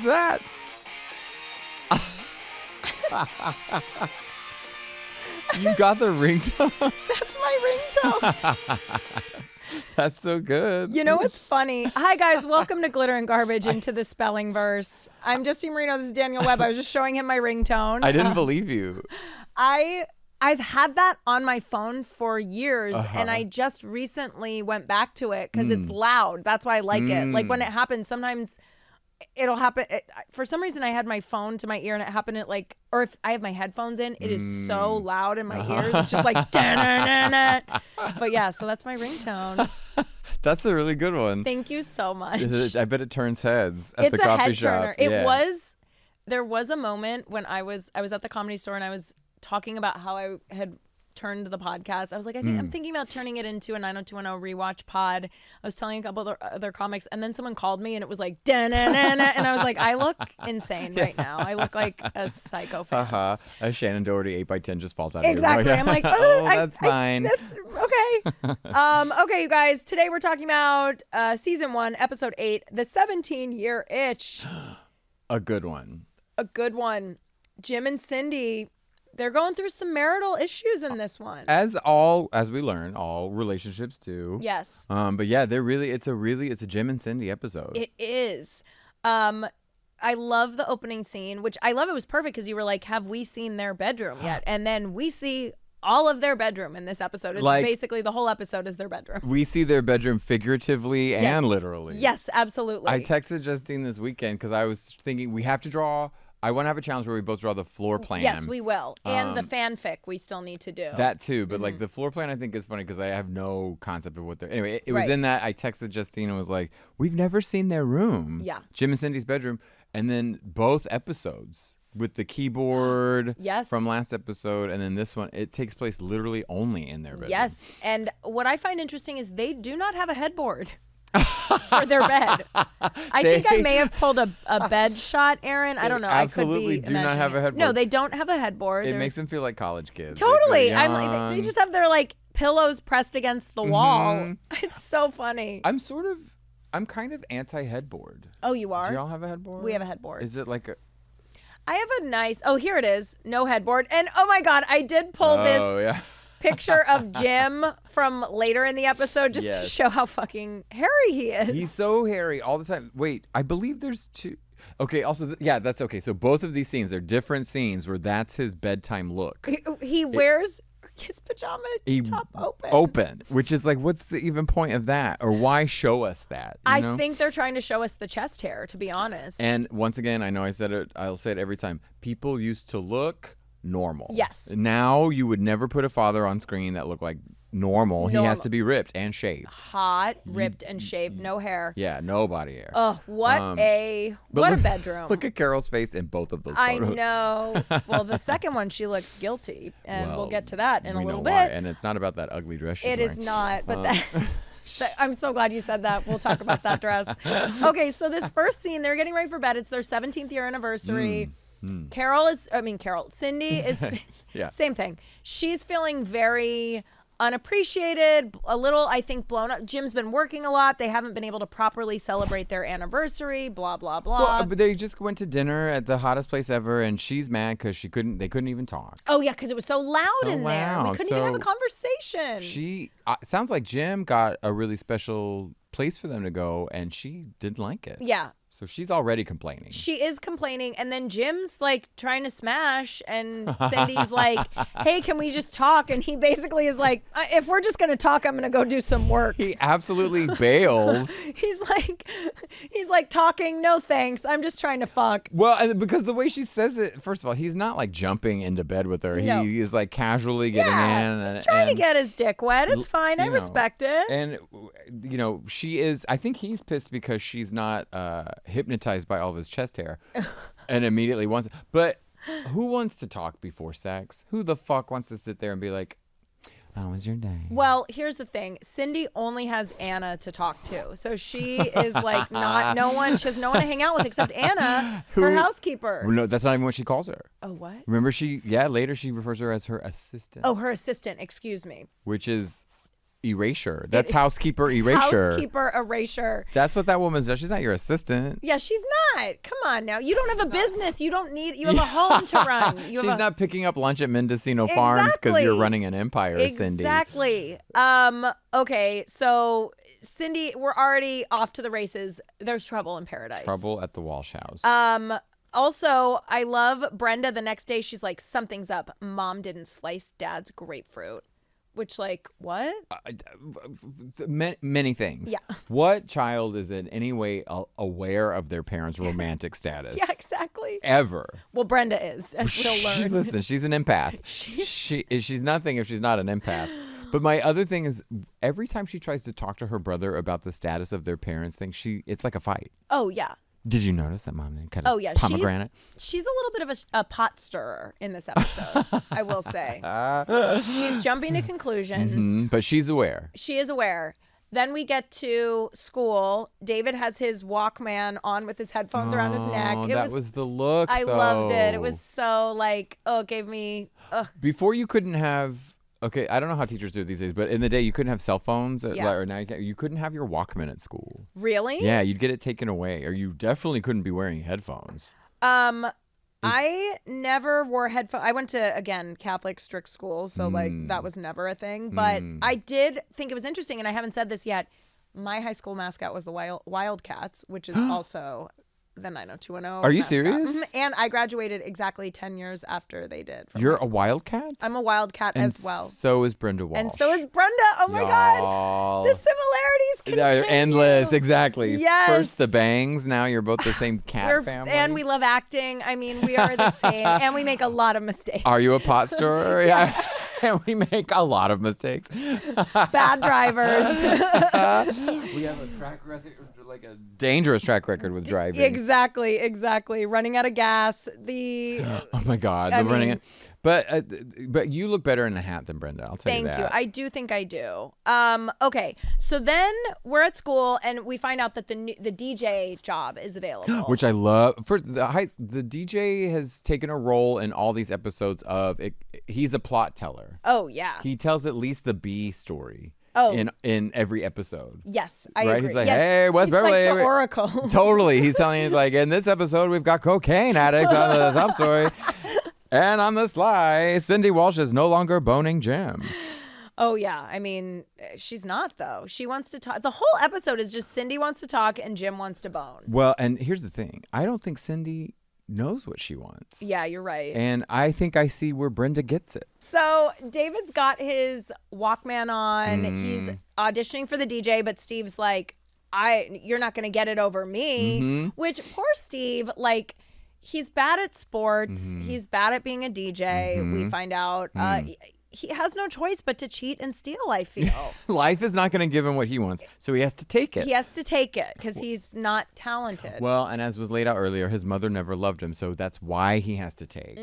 that? You got the ringtone? That's my ringtone. That's so good. You know what's funny? Hi, guys. Welcome to Glitter and Garbage into the Spellingverse. I'm Justine Marino. This is Daniel Webb. I was just showing him my ringtone. I didn't believe you. I've had that on my phone for years, and I just recently went back to it because it's loud. That's why I like it. Like when it happens, sometimes it'll happen. For some reason, I had my phone to my ear, and it happened at like, or if I have my headphones in, it is so loud in my ears. It's just like, but yeah, so that's my ringtone. That's a really good one. Thank you so much. I bet it turns heads at the coffee shop. There was a moment when I was at the Comedy Store and I was talking about how I had turned the podcast. I was like, I'm thinking about turning it into a 90210 rewatch pod. I was telling a couple of other comics, and then someone called me and it was like, and I was like, I look insane right now. I look like a psycho fan. As Shannon Doherty 8x10 just falls out exactly. of your I'm like, that's fine. That's okay. Okay, you guys. Today we're talking about season 1, episode 8, the 17-year itch. A good one. A good one. Jim and Cindy. They're going through some marital issues in this one. As we learn, all relationships do. Yes. But yeah, it's a Jim and Cindy episode. It is. I love the opening scene, which I love. It was perfect because you were like, have we seen their bedroom yet? And then we see all of their bedroom in this episode. It's like, basically the whole episode is their bedroom. We see their bedroom figuratively and literally. Yes, absolutely. I texted Justine this weekend because I was thinking I want to have a challenge where we both draw the floor plan. Yes, we will. And the fanfic we still need to do. That too. But like the floor plan I think is funny because I have no concept of what they're... Anyway, it was in that I texted Justine and was like, we've never seen their room. Yeah. Jim and Cindy's bedroom. And then both episodes with the keyboard from last episode and then this one, it takes place literally only in their bedroom. Yes. And what I find interesting is they do not have a headboard. For their bed. I think I may have pulled a bed shot, Aaron. I don't know. Absolutely I could be do not have a headboard. No, they don't have a headboard. It makes them feel like college kids. Totally. I'm like, they just have their like pillows pressed against the wall. It's so funny. I'm kind of anti-headboard. Oh, you are? Do y'all have a headboard? We have a headboard. Is it like a... I have a nice... Oh, here it is. No headboard. And oh my God, I did pull this picture of Jim from later in the episode just to show how fucking hairy he is. He's so hairy all the time. Wait, I believe there's two. Okay, also, that's okay. So both of these scenes, they're different scenes where that's his bedtime look. He wears his pajama top open. Which is like, what's the even point of that? Or why show us that? I think they're trying to show us the chest hair, to be honest. And once again, I know I said it, I'll say it every time. People used to look normal. Yes. Now you would never put a father on screen that looked like normal. He has to be ripped and shaved. Hot, ripped and shaved, no hair. Yeah, no body hair. Oh, what a bedroom. Look at Carol's face in both of those photos. I know. Well, the second one, she looks guilty, and we'll get to that in a little bit. Why. And it's not about that ugly dress she's wearing. It is not, but I'm so glad you said that. We'll talk about that dress. Okay, so this first scene, they're getting ready for bed. It's their 17th year anniversary. Cindy is, same thing. She's feeling very unappreciated, a little, I think, blown up. Jim's been working a lot. They haven't been able to properly celebrate their anniversary, blah, blah, blah. Well, but they just went to dinner at the hottest place ever, and she's mad because they couldn't even talk. Oh, yeah, because it was so loud in there. We couldn't even have a conversation. Sounds like Jim got a really special place for them to go, and she didn't like it. Yeah. So she's already complaining. She is complaining. And then Jim's like trying to smash. And Cindy's like, hey, can we just talk? And he basically is like, if we're just going to talk, I'm going to go do some work. He absolutely bails. He's like talking. No, thanks. I'm just trying to fuck. Well, because the way she says it, first of all, he's not like jumping into bed with her. No. He is like casually getting in. He's trying to get his dick wet. It's fine. I respect it. And, she is, I think he's pissed because she's not hypnotized by all of his chest hair and immediately wants but who wants to talk before sex? Who the fuck wants to sit there and be like, how was your day? Well, here's the thing. Cindy only has Anna to talk to. So she is like she has no one to hang out with except Anna, her housekeeper. No, that's not even what she calls her. Oh, what? Remember later she refers to her as her assistant. Oh, her assistant, excuse me. Which is erasure. That's housekeeper erasure. Housekeeper erasure. That's what that woman's does. She's not your assistant. Yeah, she's not. Come on now. You don't have a business. You don't need. You have a home to run. She's not picking up lunch at Mendocino Farms because you're running an empire, Cindy. Exactly. Okay, so Cindy, we're already off to the races. There's trouble in paradise. Trouble at the Walsh house. Also, I love Brenda. The next day, she's like, something's up. Mom didn't slice Dad's grapefruit. Which, like, what? Many things. Yeah. What child is in any way aware of their parents' romantic status? Yeah, exactly. Ever. Well, Brenda is, as we'll learn. Listen, she's an empath. She's nothing if she's not an empath. But my other thing is, every time she tries to talk to her brother about the status of their parents' thing, it's like a fight. Oh, yeah. Did you notice that Mom didn't cut a pomegranate? She's a little bit of a pot stirrer in this episode, I will say. She's jumping to conclusions. But she's aware. She is aware. Then we get to school. David has his Walkman on with his headphones around his neck. That was the look, I loved it. It was so like, it gave me... Before you couldn't have... Okay, I don't know how teachers do it these days, but in the day you couldn't have cell phones. Or now you couldn't have your Walkman at school. Really? Yeah, you'd get it taken away, or you definitely couldn't be wearing headphones. I never wore headphones. I went to, again, Catholic strict school, so like that was never a thing. But I did think it was interesting, and I haven't said this yet. My high school mascot was the Wildcats, which is also the 90210. Are you mascot. serious? And I graduated exactly 10 years after they did. You're a Wildcat? I'm a Wildcat as well. So is Brenda Walsh. And so is Brenda. Oh my God. The similarities continue. They're endless. Exactly. Yes. First the bangs. Now you're both the same cat family. And we love acting. I mean, we are the same. And we make a lot of mistakes. Are you a pot stirrer? Yeah. And we make a lot of mistakes. Bad drivers. We have a track record, like a dangerous track record with driving. Exactly. Running out of gas. Oh my God, running it. But you look better in a hat than Brenda. I'll tell you that. Thank you. I do think I do. Okay, so then we're at school and we find out that the DJ job is available, which I love. The DJ has taken a role in all these episodes of it. He's a plot teller. Oh yeah. He tells at least the B story. Oh. In every episode. Yes, I agree. He's like, hey, West Beverly. He's like the Oracle. Totally. He's telling you, like, in this episode, we've got cocaine addicts on the top story. And on the sly, Cindy Walsh is no longer boning Jim. Oh, yeah. I mean, she's not, though. She wants to talk. The whole episode is just Cindy wants to talk and Jim wants to bone. Well, and here's the thing. I don't think Cindy knows what she wants. Yeah, you're right. And I think I see where Brenda gets it. So David's got his Walkman on. He's auditioning for the DJ, but Steve's like, you're not going to get it over me. Which, poor Steve, like, he's bad at sports. He's bad at being a DJ. We find out. He has no choice but to cheat and steal, I feel. Life is not going to give him what he wants, so he has to take it. He has to take it because he's not talented. Well, and as was laid out earlier, his mother never loved him, so that's why he has to take.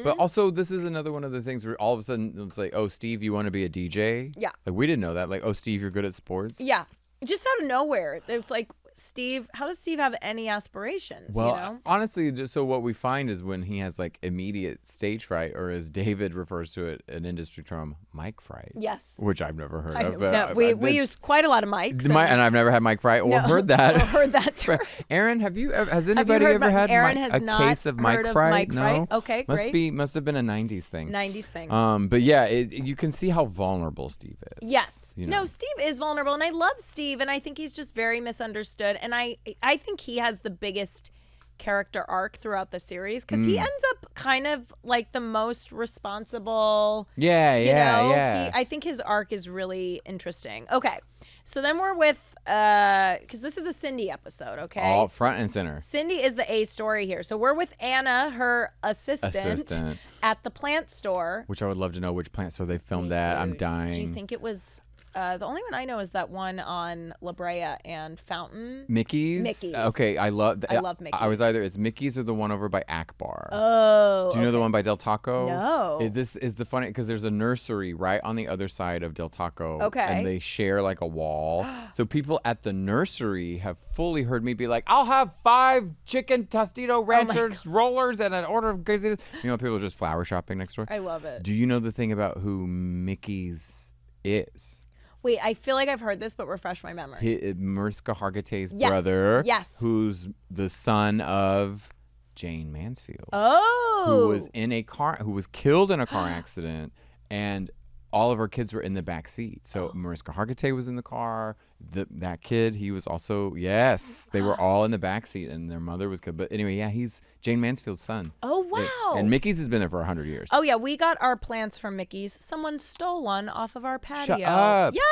But also, this is another one of the things where all of a sudden it's like, oh, Steve, you want to be a DJ? Yeah. Like, we didn't know that. Like, oh, Steve, you're good at sports? Yeah. Just out of nowhere. It's like, Steve, how does Steve have any aspirations? Well, you know? honestly, so what we find is when he has like immediate stage fright, or as David refers to it, an industry term, mic fright. Yes. Which I've never heard of. No, we use quite a lot of mics. And I've never had mic fright or heard that. Or heard that term. Aaron, has anybody ever had a case of mic fright? No. Okay, great. Must have been a 90s thing. 90s thing. But yeah, you can see how vulnerable Steve is. Yes. You know? No, Steve is vulnerable, and I love Steve, and I think he's just very misunderstood, and I think he has the biggest character arc throughout the series because he ends up kind of like the most responsible. Yeah. I think his arc is really interesting. Okay, so then we're with because this is a Cindy episode. Okay, all front and center. Cindy is the A story here. So we're with Anna, her assistant. At the plant store. Which I would love to know which plant store they filmed at. I'm dying. Do you think it was? The only one I know is that one on La Brea and Fountain. Mickey's? Okay, I love Mickey's. I was either it's Mickey's or the one over by Akbar. Oh. Do you know the one by Del Taco? No. This is the funny because there's a nursery right on the other side of Del Taco. Okay. And they share like a wall. So people at the nursery have fully heard me be like, I'll have 5 chicken Tostito Ranchers rollers and an order of crazy. You know, people are just flower shopping next door. I love it. Do you know the thing about who Mickey's is? Wait, I feel like I've heard this, but refresh my memory. Mariska Hargitay's Yes, brother. yes. Who's the son of Jane Mansfield. Oh. Who was killed in a car accident, and all of her kids were in the back seat. So Mariska Hargitay was in the car. That kid, he was also, yes, they were all in the back seat, and their mother was good. But anyway, yeah, he's Jane Mansfield's son. Oh, wow. And Mickey's has been there for 100 years. Oh, yeah, we got our plants from Mickey's. Someone stole one off of our patio. Shut up. Yeah,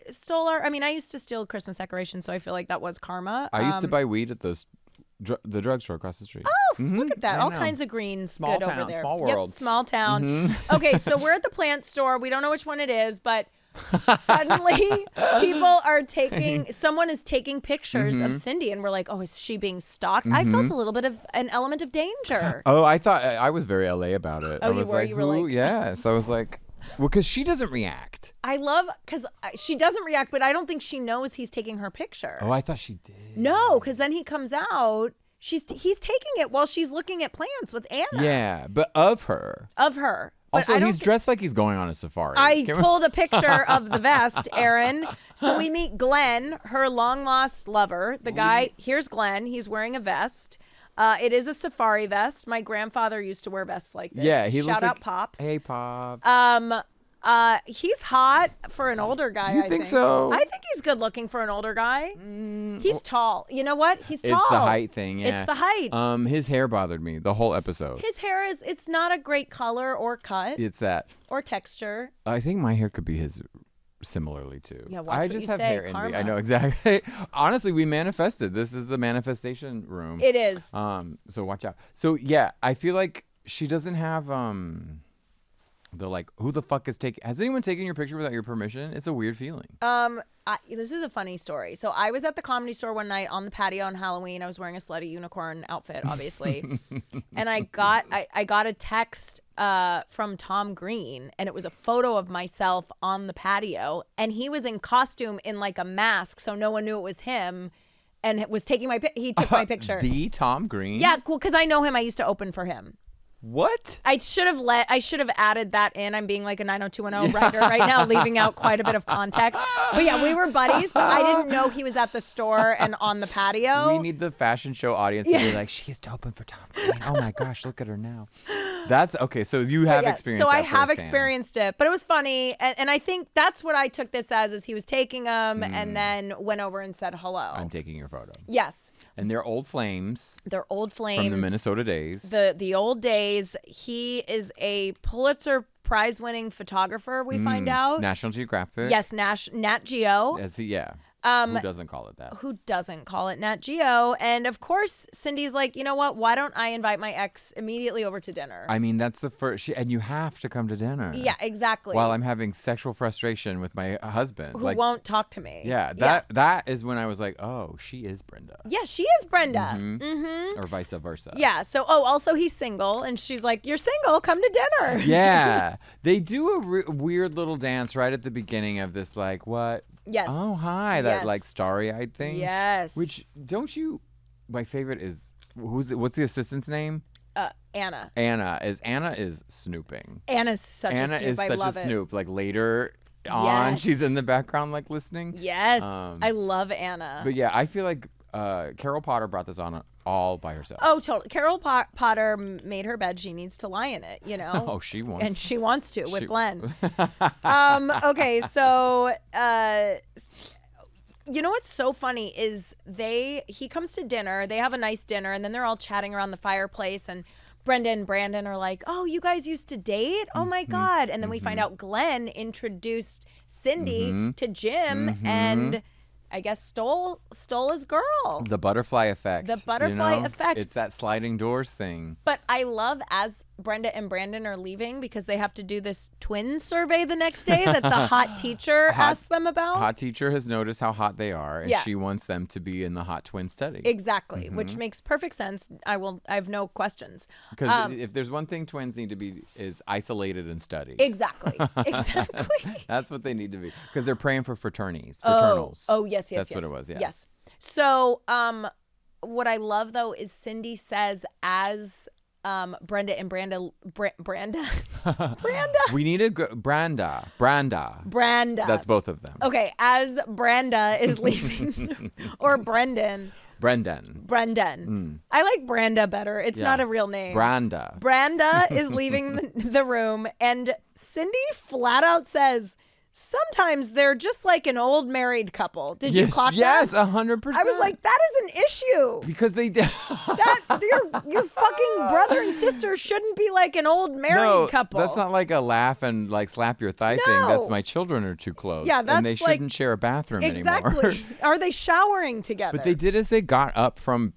stole our, I mean, I used to steal Christmas decorations, so I feel like that was karma. I used to buy weed at the drugstore across the street. Oh, look at that. I All know. kinds of greens Small good town, over there. small world. Yep, small town. Okay, so we're at the plant store. We don't know which one it is, but suddenly someone is taking pictures of Cindy, and we're like, oh, is she being stalked? I felt a little bit of an element of danger. Oh, I thought I was very LA about it. Oh, I you was were? like, You were like- Yes. I was like, well, because she doesn't react. I love, because she doesn't react, but I don't think she knows he's taking her picture. Oh, I thought she did. No, because then he comes out. He's taking it while she's looking at plants with Anna. Yeah, but of her. Of her. But Also, I don't he's dressed like he's going on a safari. I pulled a picture of the vest, Aaron. So we meet Glenn, her long lost lover. The guy, here's Glenn. He's wearing a vest. It is a safari vest. My grandfather used to wear vests like this. Yeah, he looks Shout out like, Pops. Hey, Pops. He's hot for an older guy. You I think so? I think he's good looking for an older guy. He's tall. You know what? He's tall. It's the height thing, yeah. It's the height. His hair bothered me the whole episode. His hair it's not a great color or cut It's that. or texture. I think my hair could be his similarly too. Yeah, watch I what just you have say, hair envy. karma. I know exactly. Honestly, we manifested. This is the manifestation room. It is. So watch out. So yeah, I feel like she doesn't have the like, who the fuck is taking? Has anyone taken your picture without your permission? It's a weird feeling. This is a funny story. So I was at the Comedy Store one night on the patio on Halloween. I was wearing a slutty unicorn outfit, obviously, and I got a text from Tom Green, and it was a photo of myself on the patio, and he was in costume in like a mask, so no one knew it was him, and it was taking he took my picture. The Tom Green? Yeah, cool, because I know him. I used to open for him. What? I should have added that in. I'm being like a 90210 writer right now, leaving out quite a bit of context. But yeah, we were buddies, but I didn't know he was at the store and on the patio. We need the fashion show audience to be like, she used to open for Tom Green. Oh my gosh, look at her now. That's okay. So you have experienced So that I have firsthand. experienced it, but it was funny. And I think that's what I took this as, is he was taking them and then went over and said hello. I'm taking your photo. Yes. And they're old flames. They're old flames. From the Minnesota days. The old days. He is a Pulitzer Prize-winning photographer, we find out. National Geographic. Yes, Nat Geo. Yeah. Who doesn't call it that? Who doesn't call it Nat Geo? And of course, Cindy's like, you know what? Why don't I invite my ex immediately over to dinner? I mean, that's the first. And you have to come to dinner. Yeah, exactly. While I'm having sexual frustration with my husband. Who won't talk to me. Yeah, that is when I was like, oh, she is Brenda. Yeah, she is Brenda. Or vice versa. Yeah. So, also he's single, and she's like, "You're single. Come to dinner." Yeah, they do a weird little dance right at the beginning of this, like, what? Yes. Oh, hi. That Yes. like starry-eyed thing. Yes. Which don't you? My favorite is what's the assistant's name? Anna. Anna is snooping. Anna's such a snoop. Is I such love a it. snoop. Like later on, Yes. she's in the background like listening. Yes. I love Anna. But yeah, I feel like Carol Potter brought this on all by herself. Oh, totally. Carol Potter made her bed. She needs to lie in it, you know? Oh, she wants. And she wants to with Glenn. Okay, so you know what's so funny is he comes to dinner, they have a nice dinner, and then they're all chatting around the fireplace, and Brenda and Brandon are like, oh, you guys used to date? Oh my God. And then we find out Glenn introduced Cindy to Jim and I guess stole his girl. The butterfly effect. The butterfly effect. It's that sliding doors thing. But I love, as Brenda and Brandon are leaving, because they have to do this twin survey the next day that the hot teacher asked them about. Hot teacher has noticed how hot they are, and Yeah. she wants them to be in the hot twin study. Exactly, which makes perfect sense. I have no questions. Because if there's one thing twins need to be is isolated and study. Exactly. That's what they need to be. Because they're praying for fraternals. Oh, yes. That's what it was, yeah. Yes. So, what I love though is Cindy says, as Brenda and Branda. Branda. We need a Branda. That's both of them. Okay, as Branda is leaving, or Brendan. I like Branda better. It's not a real name. Branda is leaving the room, and Cindy flat out says, sometimes they're just like an old married couple. Did you clock that? Yes, 100%. I was like, that is an issue. Because they did. Your fucking brother and sister shouldn't be like an old married couple. That's not like a laugh and like slap your thigh thing. That's my children are too close. Yeah, that's and they shouldn't share a bathroom anymore. Exactly. Are they showering together? But they did as they got up from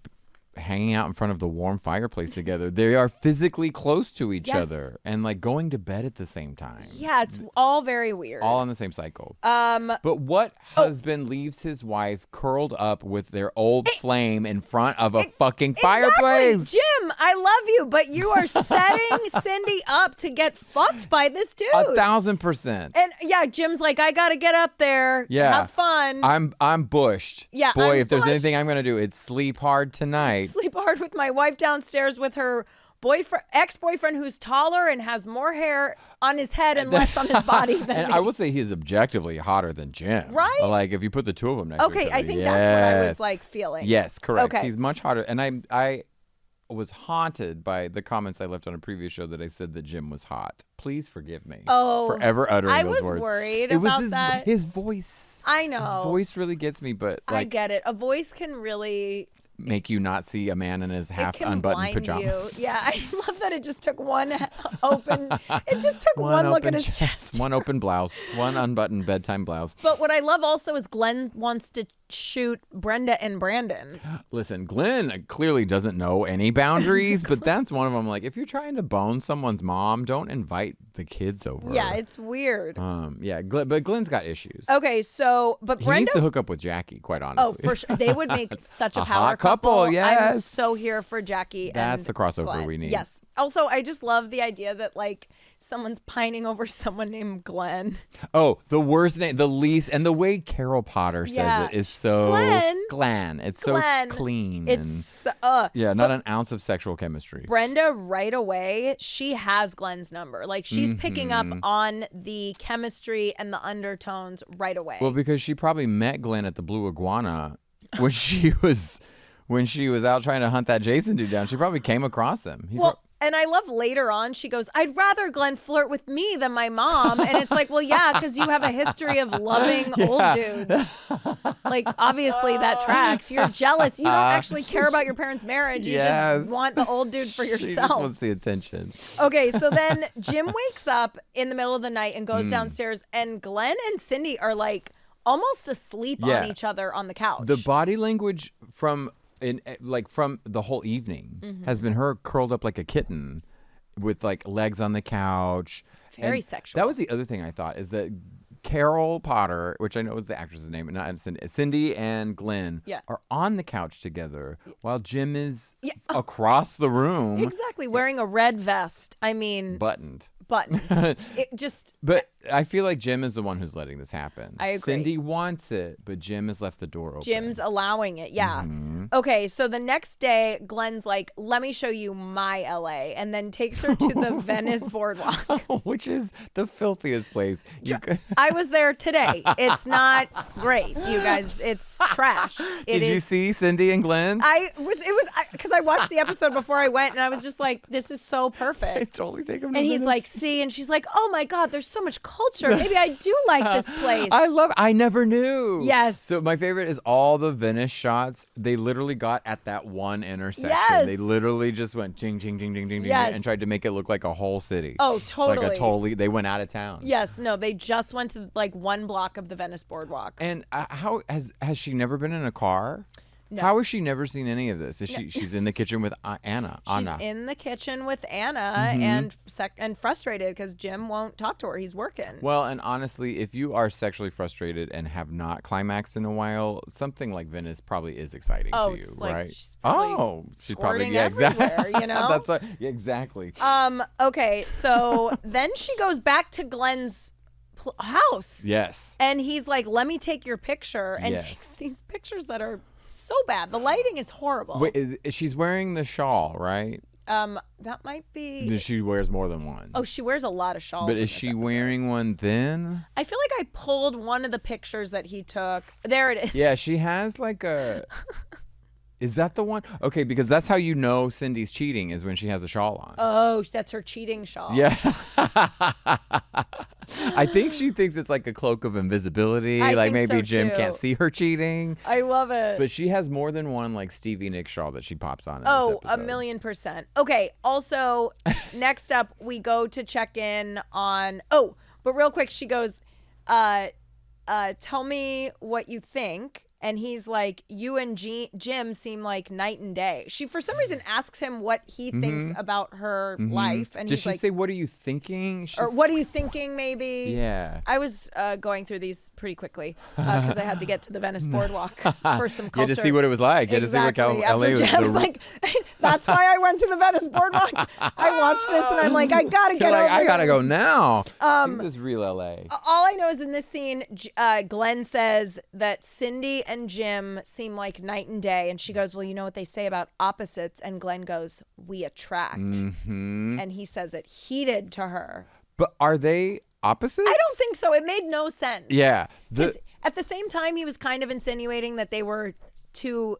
hanging out in front of the warm fireplace together. They are physically close to each other and like going to bed at the same time. Yeah, it's all very weird. All on the same cycle. But what husband leaves his wife curled up with their old flame in front of a fucking fireplace? Jim, I love you, but you are setting Cindy up to get fucked by this dude. 1,000%. And yeah, Jim's like, I gotta get up there. Yeah. Have fun. I'm bushed. Yeah. Boy, if there's anything I'm gonna do, it's sleep hard tonight. Sleep hard with my wife downstairs with her ex-boyfriend who's taller and has more hair on his head and less on his body than and me. I will say he's objectively hotter than Jim. Right? Like if you put the two of them next to each other. I think that's what I was like feeling. Yes, correct. Okay. He's much hotter. And I was haunted by the comments I left on a previous show that I said that Jim was hot. Please forgive me for ever uttering those words. I was worried it about was that. His voice. I know. His voice really gets me, but like, I get it. A voice can really make you not see a man in his half unbuttoned pajamas. Yeah, I love that it just took one open. It just took one look at his chest. One open blouse, one unbuttoned bedtime blouse. But what I love also is Glenn wants to shoot Brenda and Brandon. Listen, Glenn clearly doesn't know any boundaries, but that's one of them. Like, if you're trying to bone someone's mom, don't invite the kids over. Yeah, it's weird. But Glenn's got issues. Okay, so but he Brenda needs to hook up with Jackie. Quite honestly. Oh, for sure, they would make such a power hot couple. Yes, I'm so here for Jackie. That's and the crossover Glenn. we need. Yes. Also, I just love the idea that like someone's pining over someone named Glenn. Oh, the worst name, the least, and the way Carol Potter says it is so Glenn. It's Glenn. So clean. It's not an ounce of sexual chemistry. Brenda, right away, she has Glenn's number. Like she's picking up on the chemistry and the undertones right away. Well, because she probably met Glenn at the Blue Iguana when she was out trying to hunt that Jason dude down. She probably came across him. And I love later on, she goes, I'd rather Glenn flirt with me than my mom. And it's like, well, yeah, because you have a history of loving old dudes. Like, obviously that tracks. You're jealous. You don't actually care about your parents' marriage. You just want the old dude for yourself. She just wants the attention. Okay, so then Jim wakes up in the middle of the night and goes downstairs, and Glenn and Cindy are like almost asleep on each other on the couch. The body language from the whole evening has been her curled up like a kitten with like legs on the couch. Very sexual. That was the other thing I thought is that Carol Potter, which I know is the actress's name, and not Cindy and Glenn are on the couch together while Jim is across the room. Exactly. Wearing a red vest. I mean, buttoned. It just. But I feel like Jim is the one who's letting this happen. I agree. Cindy wants it, but Jim has left the door open. Jim's allowing it. Yeah. Okay. So the next day, Glenn's like, let me show you my LA, and then takes her to the Venice Boardwalk, which is the filthiest place. I was there today. It's not great, you guys. It's trash. Did you see Cindy and Glenn? Because I watched the episode before I went, and I was just like, this is so perfect. I totally take him. And he's like, see, and she's like, oh my God, there's so much culture. Maybe I do like this place. I never knew. Yes. So my favorite is all the Venice shots. They literally got at that one intersection. Yes. They literally just went ching, ching, ching, ching, ching, yes. and tried to make it look like a whole city. Oh, totally. They went out of town. Yes. No, they just went to like one block of the Venice Boardwalk. And how has she never been in a car? No. How has she never seen any of this? She's in the kitchen with Anna. She's in the kitchen with Anna and frustrated because Jim won't talk to her. He's working. Well, and honestly, if you are sexually frustrated and have not climaxed in a while, something like Venice probably is exciting to you, right? She's probably everywhere, you know? That's exactly. Okay, so then she goes back to Glenn's house. Yes. And he's like, let me take your picture, and takes these pictures that are so bad. The lighting is horrible. Wait, she's wearing the shawl, right? That might be. She wears more than one. Oh, she wears a lot of shawls. But is she wearing one then? I feel like I pulled one of the pictures that he took. There it is. Yeah, she has like a. Is that the one? Okay, because that's how you know Cindy's cheating is when she has a shawl on. Oh, that's her cheating shawl. Yeah. I think she thinks it's like a cloak of invisibility. I like think maybe so, Jim too. can't see her cheating. I love it. But she has more than one like Stevie Nicks shawl that she pops on in this Oh, episode. 1,000,000%. Okay, also, next up, we go to check in on... Oh, but real quick, she goes, tell me what you think. And he's like, you and Jim seem like night and day. She, for some reason, asks him what he thinks about her life. And Did he's she like, say, what are you thinking? or what are you thinking, maybe? Yeah. I was going through these pretty quickly because I had to get to the Venice Boardwalk for some culture. You had to see what it was like. You had Exactly. to see what LA After was. Jeff's like, that's why I went to the Venice Boardwalk. I watched this and I'm like, I gotta get You're like, over I gotta it. go now. See this real LA. All I know is in this scene, Glenn says that Cindy and Jim seem like night and day. And she goes, well, you know what they say about opposites? And Glenn goes, we attract. And he says it heated to her. But are they opposites? I don't think so. It made no sense. Yeah. 'Cause at the same time, he was kind of insinuating that they were too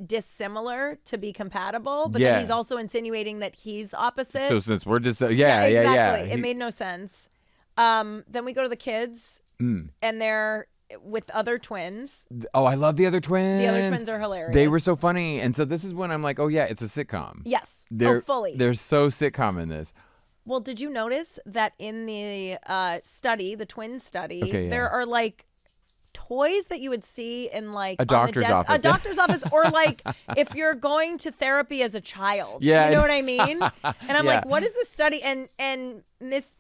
dissimilar to be compatible. But Yeah. then he's also insinuating that he's opposite. So since we're just exactly. yeah. It made no sense. Then we go to the kids, and they're with other twins. Oh, I love the other twins. The other twins are hilarious. They were so funny, and so this is when I'm like, oh yeah, it's a sitcom. Yes. They're fully. They're so sitcom in this. Well, did you notice that in the study, the twin study, Okay, yeah. there are like toys that you would see in like A doctor's office. a doctor's office, or like if you're going to therapy as a child. Yeah. You know what I mean? And I'm Yeah. like, what is this study? And Miss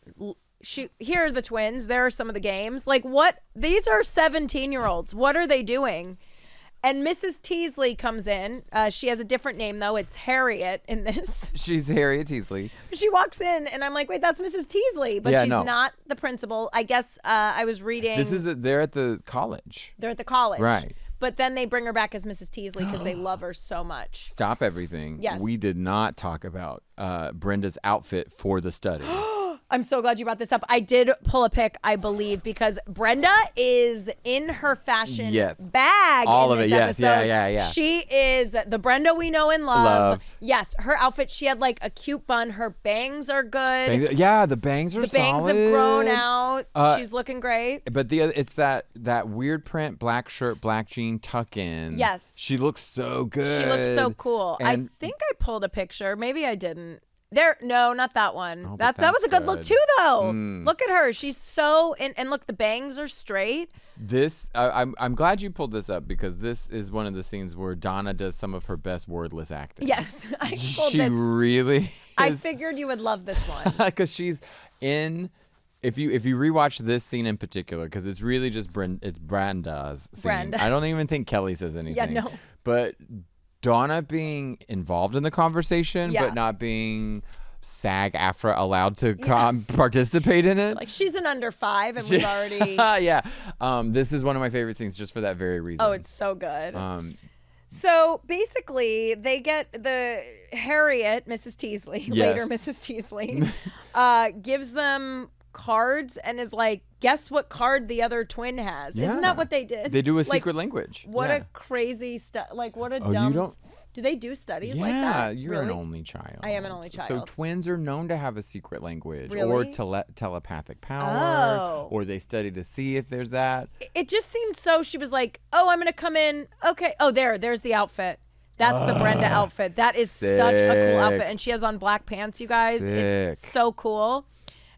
here are the twins. There are some of the games. Like what? These are 17-year-olds. What are they doing? And Mrs. Teasley comes in. She has a different name, though. It's Harriet in this. She's Harriet Teasley. She walks in, and I'm like, wait, that's Mrs. Teasley. But Yeah, she's no. not the principal. I guess I was reading. They're at the college. They're at the college. Right. But then they bring her back as Mrs. Teasley because they love her so much. Stop everything. Yes. We did not talk about Brenda's outfit for the study. I'm so glad you brought this up. I did pull a pic, I believe, because Brenda is in her fashion bag All in of this it, yes. episode. Yeah. She is the Brenda we know and love. Yes, her outfit, she had like a cute bun. Her bangs are good. Yeah, the bangs are The bangs solid. have grown out. She's looking great. But it's that weird print, black shirt, black jean tuck in. Yes. She looks so good. She looks so cool. And I think I pulled a picture. Maybe I didn't. No, not that one. Oh, that but was a good look that's too, though. Mm. Look at her. She's so and look, the bangs are straight. This I'm glad you pulled this up because this is one of the scenes where Donna does some of her best wordless acting. Yes, I pulled She this. really. I figured you would love this one. Because she's in. If you rewatch this scene in particular, because it's really just Brenda's scene. Brenda. I don't even think Kelly says anything. no. But Donna being involved in the conversation, Yeah. but not being SAG-AFTRA allowed to participate in it. Like she's an under 5, and we've already. Yeah. This is one of my favorite scenes just for that very reason. Oh, it's so good. Um, So basically, they get the Harriet, Mrs. Teasley, Yes. later Mrs. Teasley, gives them cards and is like, guess what card the other twin has? Isn't Yeah. that what they did? They do a Like, secret language. What Yeah. a crazy stuff! Like what a Oh, you dumb. don't- Do they do studies Yeah, like that? you're Really? an only child. I am an only So child. twins are known to have a secret language or Really? telepathic power, Oh. or they study to see if there's that. It just seemed so. She was like, "Oh, I'm gonna come in. Okay. Oh, there's the outfit. That's the Brenda outfit. That is such a cool outfit, Sick. and she has on black pants. You guys, it's Sick. so cool."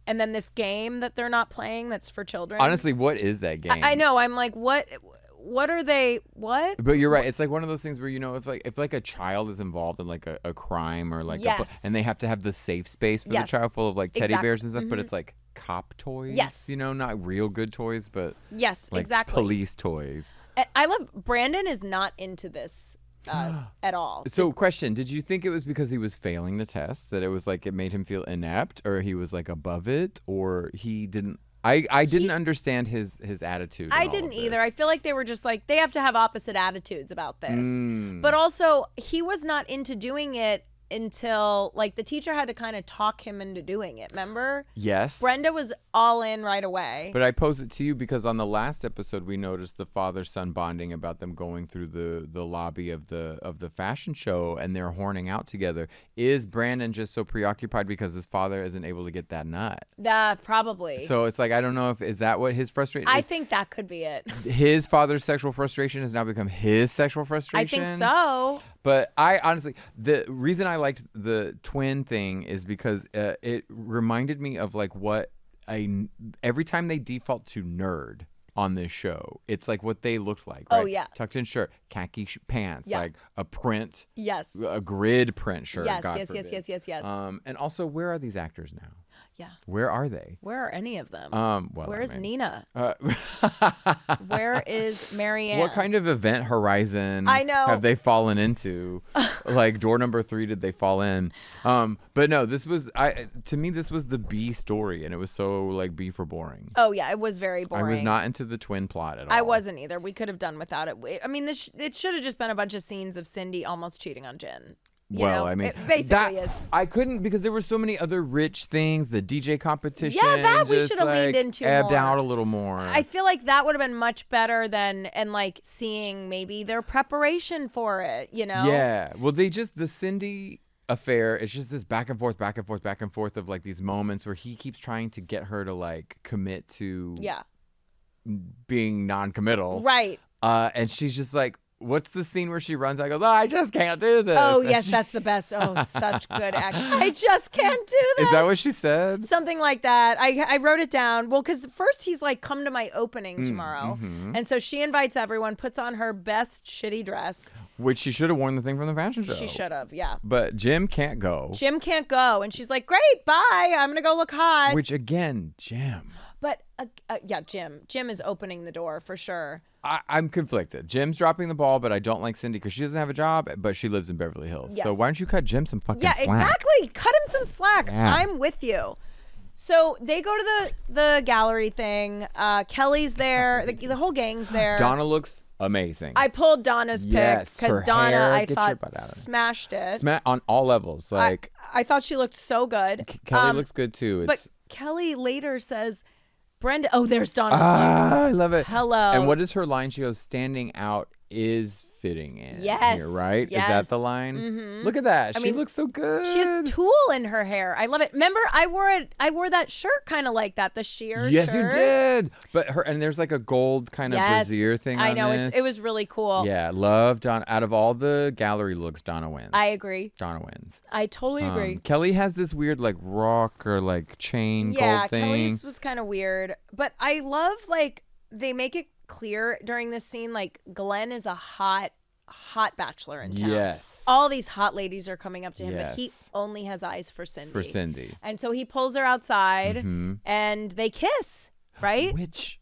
And then this game that they're not playing that's for children. Honestly, what is that game? I know. I'm like, what? What are they? What? But you're right. It's like one of those things where if like a child is involved in like a crime or like Yes. and they have to have the safe space for Yes. the child full of like teddy Exactly. bears and stuff. But it's like cop toys. Yes. Not real good toys, but Yes, like exactly. police toys. I love. Brandon is not into this at all. So, question: did you think it was because he was failing the test that it was like it made him feel inept, or he was like above it, or he didn't? I didn't understand his attitude. I in all didn't of either. this. I feel like they were just like, they have to have opposite attitudes about this. Mm. But also, he was not into doing it until like the teacher had to kind of talk him into doing it. Remember? Yes. Brenda was all in right away. But I pose it to you because on the last episode we noticed the father-son bonding about them going through the lobby of the fashion show and they're horning out together. Is Brandon just so preoccupied because his father isn't able to get that nut? Probably. So it's like I don't know if is that what his frustration I is? think that could be it. His father's sexual frustration has now become his sexual frustration. I think so. But I honestly, the reason I liked the twin thing is because it reminded me of like what every time they default to nerd on this show, it's like what they looked like. Right? Oh, yeah. Tucked in shirt, khaki pants, like a print. Yes. A grid print shirt. Yes, God yes, forbid. yes. And also, where are these actors now? Yeah. Where are they? Where are any of them? Where's Nina? Where is Marianne? What kind of event horizon I know. have they fallen into? Like door number 3, did they fall in? But no, to me this was the B story, and it was so like B for boring. Oh yeah, it was very boring. I was not into the twin plot at all. I wasn't either. We could have done without it. I mean, it should have just been a bunch of scenes of Cindy almost cheating on Jen. I mean, it basically is. I couldn't because there were so many other rich things. The DJ competition. Yeah, that we just, should have leaned into ebbed more. out a little more. I feel like that would have been much better than like seeing maybe their preparation for it. Yeah. Well, the Cindy affair. It's just this back and forth of like these moments where he keeps trying to get her to like commit to being non-committal. Right. And she's just like, what's the scene where she runs out and goes, I just can't do this. Oh, and yes, that's the best. Oh, such good acting. I just can't do this. Is that what she said? Something like that. I wrote it down. Well, because first he's like, come to my opening tomorrow. Mm-hmm. And so she invites everyone, puts on her best shitty dress. Which she should have worn the thing from the fashion show. She should have, yeah. But Jim can't go. Jim can't go. And she's like, great, bye. I'm going to go look hot. Which, again, Jim. But, Jim. Jim is opening the door for sure. I'm conflicted. Jim's dropping the ball, but I don't like Cindy because she doesn't have a job, but she lives in Beverly Hills. Yes. So why don't you cut Jim some fucking slack? Yeah, exactly. Cut him some slack. Yeah. I'm with you. So they go to the gallery thing. Kelly's there. The whole gang's there. Donna looks amazing. I pulled Donna's pick because Donna, hair, I get thought, your butt out of it. smashed it. On all levels. Like I thought she looked so good. Kelly looks good too. But Kelly later says, Brenda, oh, there's Donna. I love it. Hello. And what is her line? She goes, standing out is fitting in Yes. here, right? Yes. Is that the line? Mm-hmm. Look at that. She looks so good. She has tulle in her hair. I love it. Remember, I wore that shirt kind of like that, the sheer Yes, shirt. you did. But there's like a gold kind of brassiere thing on I know. this. It was really cool. Yeah, love Donna. Out of all the gallery looks, Donna wins. I agree. Donna wins. I totally agree. Kelly has this weird like rock or like chain gold thing. Kelly's was kind of weird. But I love like they make it clear during this scene like Glenn is a hot bachelor in town. Yes. All these hot ladies are coming up to him, but he Yes. only has eyes for Cindy. For Cindy. And so he pulls her outside and they kiss, right? Which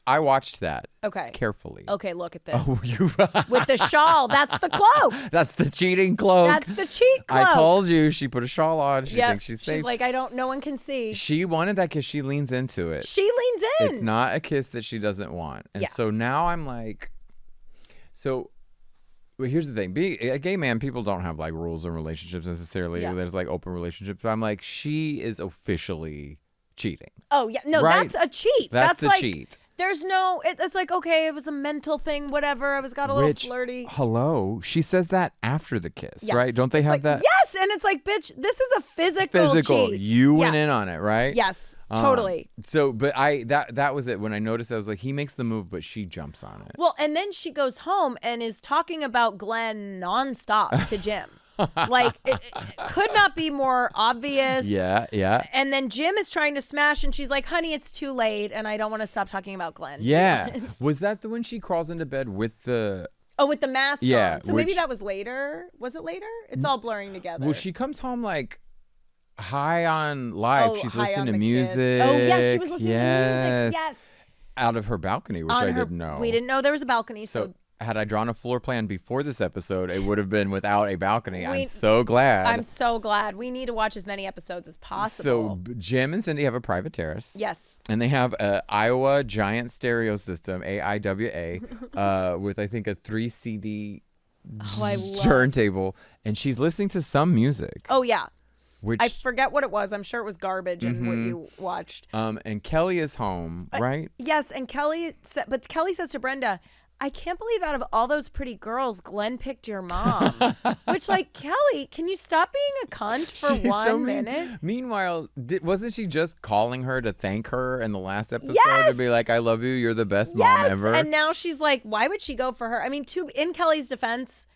I watched that. Okay. Carefully. Okay, look at this. Oh, you. With the shawl. That's the cloak. That's the cheating cloak. That's the cheat cloak. I told you she put a shawl on. She thinks she's safe. She's like, no one can see. She wanted that kiss. She leans into it. She leans in. It's not a kiss that she doesn't want. And so now I'm like, well, here's the thing. Being a gay man, people don't have like rules in relationships necessarily. Yeah. There's like open relationships. But I'm like, she is officially cheating. Oh, yeah. No, Right? that's a cheat. That's a like, cheat. There's no, it's like, okay, it was a mental thing, whatever. I got a little flirty. Hello? She says that after the kiss, Yes. right? Don't they It's have like, that? Yes. And it's like, bitch, this is a physical cheat. You went in on it, right? Yes, totally. So, but that was it. When I noticed, I was like, he makes the move, but she jumps on it. Well, and then she goes home and is talking about Glenn nonstop to Jim. Like, it could not be more obvious. Yeah. And then Jim is trying to smash, and she's like, honey, it's too late, and I don't want to stop talking about Glenn. Yeah. Was that the when she crawls into bed with the... Oh, with the mask Yeah, on. So maybe that was later. Was it later? It's all blurring together. Well, she comes home like high on life. Oh, She's high listening on to the music. kiss. Oh, yes, she was listening to music. Yes. Out of her balcony, which I didn't know. We didn't know there was a balcony, so had I drawn a floor plan before this episode, it would have been without a balcony. I'm so glad. I'm so glad. We need to watch as many episodes as possible. So Jim and Cindy have a private terrace. Yes. And they have a Iowa giant stereo system, AIWA, with I think a 3 CD I love. turntable, and she's listening to some music. Oh yeah. Which I forget what it was. I'm sure it was garbage and what you watched. and Kelly is home, right? Yes, and Kelly says to Brenda, I can't believe out of all those pretty girls, Glenn picked your mom. Which, like, Kelly, can you stop being a cunt for She's one so mean. minute? Meanwhile, wasn't she just calling her to thank her in the last episode Yes! to be like, I love you, you're the best mom ever? And now she's like, why would she go for her? I mean, in Kelly's defense,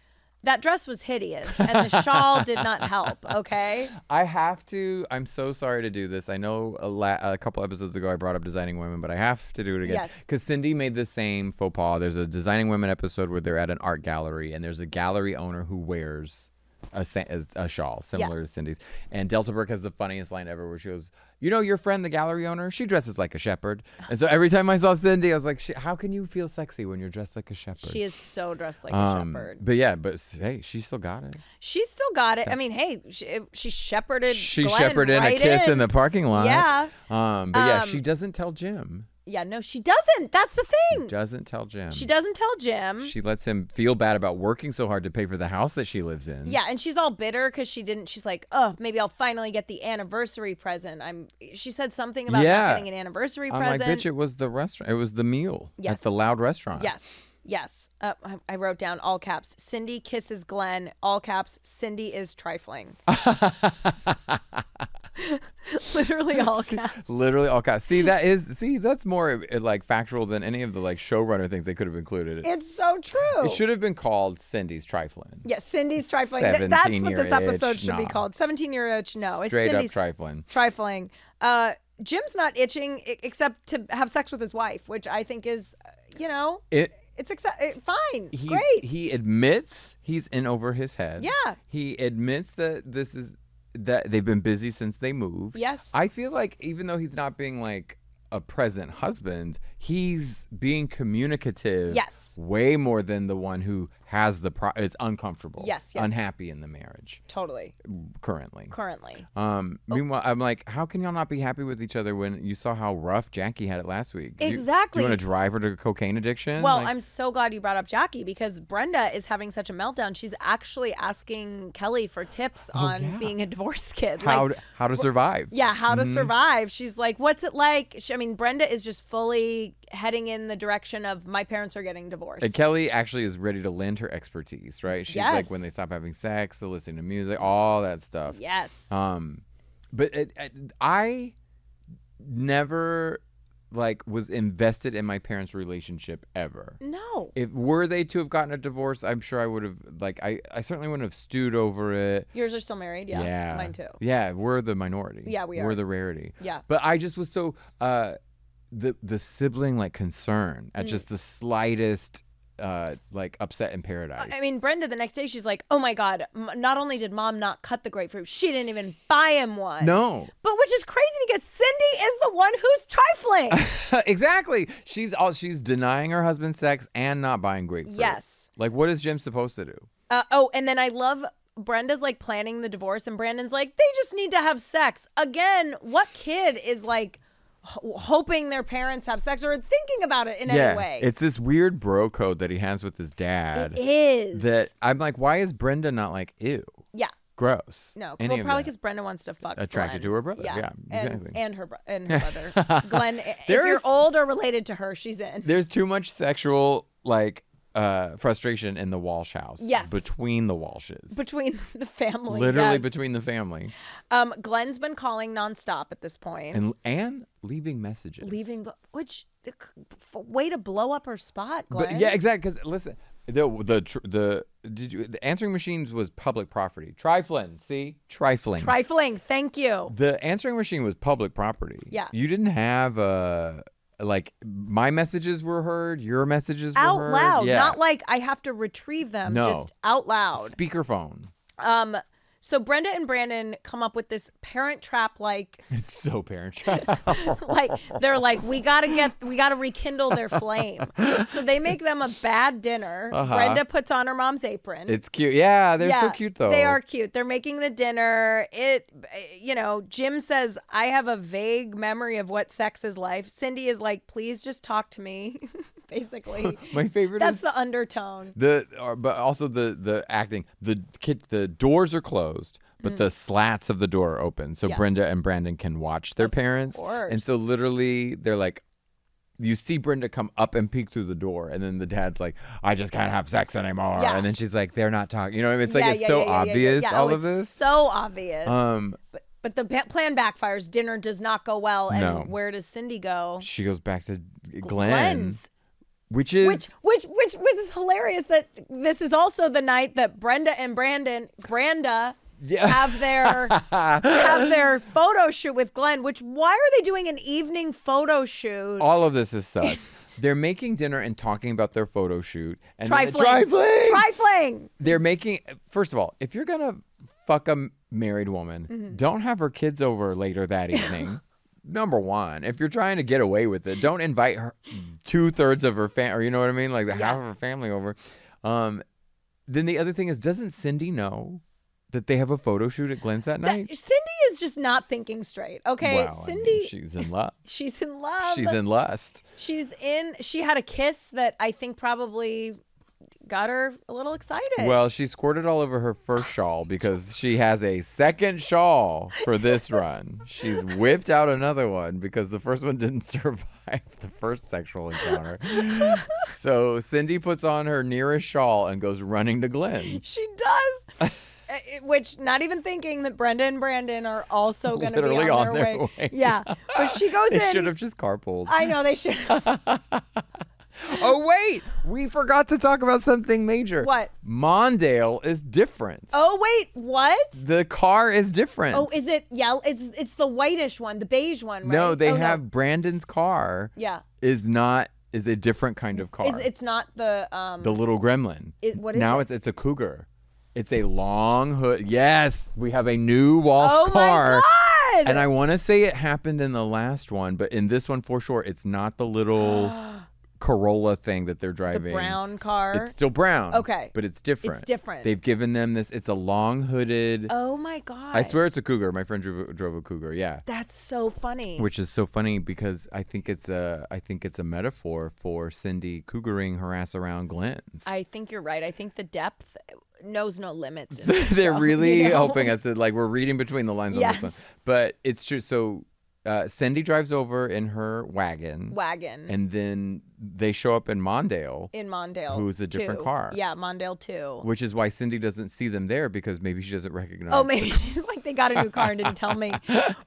that dress was hideous, and the shawl did not help, okay? I'm so sorry to do this. I know a couple episodes ago I brought up Designing Women, but I have to do it again. Yes. Because Cindy made the same faux pas. There's a Designing Women episode where they're at an art gallery, and there's a gallery owner who wears a shawl similar to Cindy's. And Delta Burke has the funniest line ever where she goes, you know your friend, the gallery owner? She dresses like a shepherd. And so every time I saw Cindy, I was like, how can you feel sexy when you're dressed like a shepherd? She is so dressed like a shepherd. But yeah, hey, she still got it. She still got it. I mean, hey, she shepherded She Glenn shepherded right a kiss in the parking lot. Yeah. But yeah, she doesn't tell Jim. Yeah, no, she doesn't. That's the thing. She doesn't tell Jim. She doesn't tell Jim. She lets him feel bad about working so hard to pay for the house that she lives in. Yeah, and she's all bitter because she didn't. She's like, oh, maybe I'll finally get the anniversary present. She said something about not getting an anniversary present. I'm like, bitch, it was the restaurant. It was the meal at the Loud restaurant. Yes. I wrote down all caps. Cindy kisses Glenn. All caps. Cindy is trifling. Literally all caps. Literally all caps. That's more like factual than any of the like showrunner things they could have included. It's so true. It should have been called Cindy's trifling. Yeah, Cindy's trifling. That's what this episode should be called. 17-year-itch. No, it's Straight Cindy's up trifling. Trifling. Jim's not itching except to have sex with his wife, which I think is, it's fine. Great. He admits he's in over his head. Yeah. He admits that that they've been busy since they moved. Yes. I feel like even though he's not being like a present husband, he's being communicative. Yes. Way more than the one who has is uncomfortable. Yes. Unhappy in the marriage. Totally. Currently. Meanwhile, I'm like, how can y'all not be happy with each other when you saw how rough Jackie had it last week? Exactly. Do you want to drive her to cocaine addiction? Well, I'm so glad you brought up Jackie because Brenda is having such a meltdown. She's actually asking Kelly for tips on being a divorced kid. How to survive. Yeah, how to survive. She's like, what's it like? Brenda is just fully heading in the direction of my parents are getting divorced. And Kelly actually is ready to lend her expertise, right? She's like, when they stop having sex, they'll listen to music, all that stuff. Yes. But I never was invested in my parents' relationship ever. No. If were they to have gotten a divorce, I'm sure I would have I certainly wouldn't have stewed over it. Yours are still married? Yeah. Mine too. Yeah, we're the minority. Yeah, we are. We're the rarity. Yeah. But I just was so the sibling concern at just the slightest upset in paradise. I mean, Brenda, the next day, she's like, oh my God, not only did mom not cut the grapefruit, she didn't even buy him one. No. But which is crazy because Cindy is the one who's trifling. Exactly. She's denying her husband sex and not buying grapefruit. Yes. Like, what is Jim supposed to do? And then I love Brenda's like planning the divorce and Brandon's like, they just need to have sex. Again, what kid is like hoping their parents have sex or thinking about it in any way? It's this weird bro code that he has with his dad. It is. That I'm like, why is Brenda not like, ew? Yeah. Gross. No, probably because Brenda wants to fuck attracted Glenn. to her brother. Yeah, exactly. And her brother. Glenn, if you're old or related to her, she's in. There's too much sexual frustration in the Walsh house. Yes. Between the Walshes. Between the family. Literally between the family. Glenn's been calling nonstop at this point. And leaving messages. Which way to blow up her spot, Glenn. But, yeah, exactly. Because listen, the answering machines was public property. Trifling. See? Trifling. Thank you. The answering machine was public property. Yeah. You didn't have my messages were heard, your messages were heard. Out loud. Yeah. Not like I have to retrieve them. No. Just out loud. Speakerphone. So Brenda and Brandon come up with this Parent Trap It's so Parent Trap. they're like, we gotta rekindle their flame. So they make them a bad dinner. Brenda puts on her mom's apron. It's cute. Yeah, they're so cute though. They are cute. They're making the dinner. Jim says, I have a vague memory of what sex is like. Cindy is like, please just talk to me. basically. My favorite That's is the undertone. but also the acting. The doors are closed, but the slats of the door are open, so Brenda and Brandon can watch their parents. Course. And so literally, they're like, you see Brenda come up and peek through the door, and then the dad's like, "I just can't have sex anymore." Yeah. And then she's like, "They're not talking." You know what I mean? It's like it's so obvious. All of this. So obvious. But the plan backfires. Dinner does not go well. And where does Cindy go? She goes back to Glenn's. Which is hilarious that this is also the night that Brenda and Brenda have their photo shoot with Glenn. Why are they doing an evening photo shoot? All of this is sus. They're making dinner and talking about their photo shoot. And Trifling. They're making, first of all, if you're gonna fuck a married woman, don't have her kids over later that evening. Number one, if you're trying to get away with it, don't invite her 2/3 of her family, or you know what I mean, like half of her family over. Then the other thing is, doesn't Cindy know that they have a photo shoot at Glenn's that night? Cindy is just not thinking straight. Okay, well, Cindy. I mean, she's in love. She's in love. She's in lust. She had a kiss that I think probably got her a little excited. Well, she squirted all over her first shawl because she has a second shawl for this run. She's whipped out another one because the first one didn't survive the first sexual encounter. So Cindy puts on her nearest shawl and goes running to Glenn. She does. Which, not even thinking that Brenda and Brandon are also going to be on their way. Yeah. But she goes in. They should have just carpooled. I know, they should have. Oh, wait. We forgot to talk about something major. What? Mondale is different. Oh, wait. What? The car is different. Oh, is it yellow? It's the whitish one, the beige one, right? No, they have Brandon's car. Yeah. Is a different kind of car. It's not the little gremlin. What is now it? It's a Cougar. It's a long hood. Yes, we have a new Walsh car. Oh my God! And I want to say it happened in the last one, but in this one for sure, it's not the little Corolla thing that they're driving. The brown car. It's still brown. Okay. But it's different. It's different. They've given them this. It's a long hooded. Oh my God. I swear it's a Cougar. My friend drove a Cougar. Yeah. That's so funny. Which is so funny because I think it's a metaphor for Cindy cougaring her ass around Glenn's. I think you're right. I think the depth knows no limits. They're really helping us to, like, we're reading between the lines on this one. But it's true. So Cindy drives over in her wagon. And then they show up in Mondale. Who's a different car. Yeah, Mondale 2. Which is why Cindy doesn't see them there, because maybe she doesn't recognize Oh, maybe she's like, they got a new car and didn't tell me.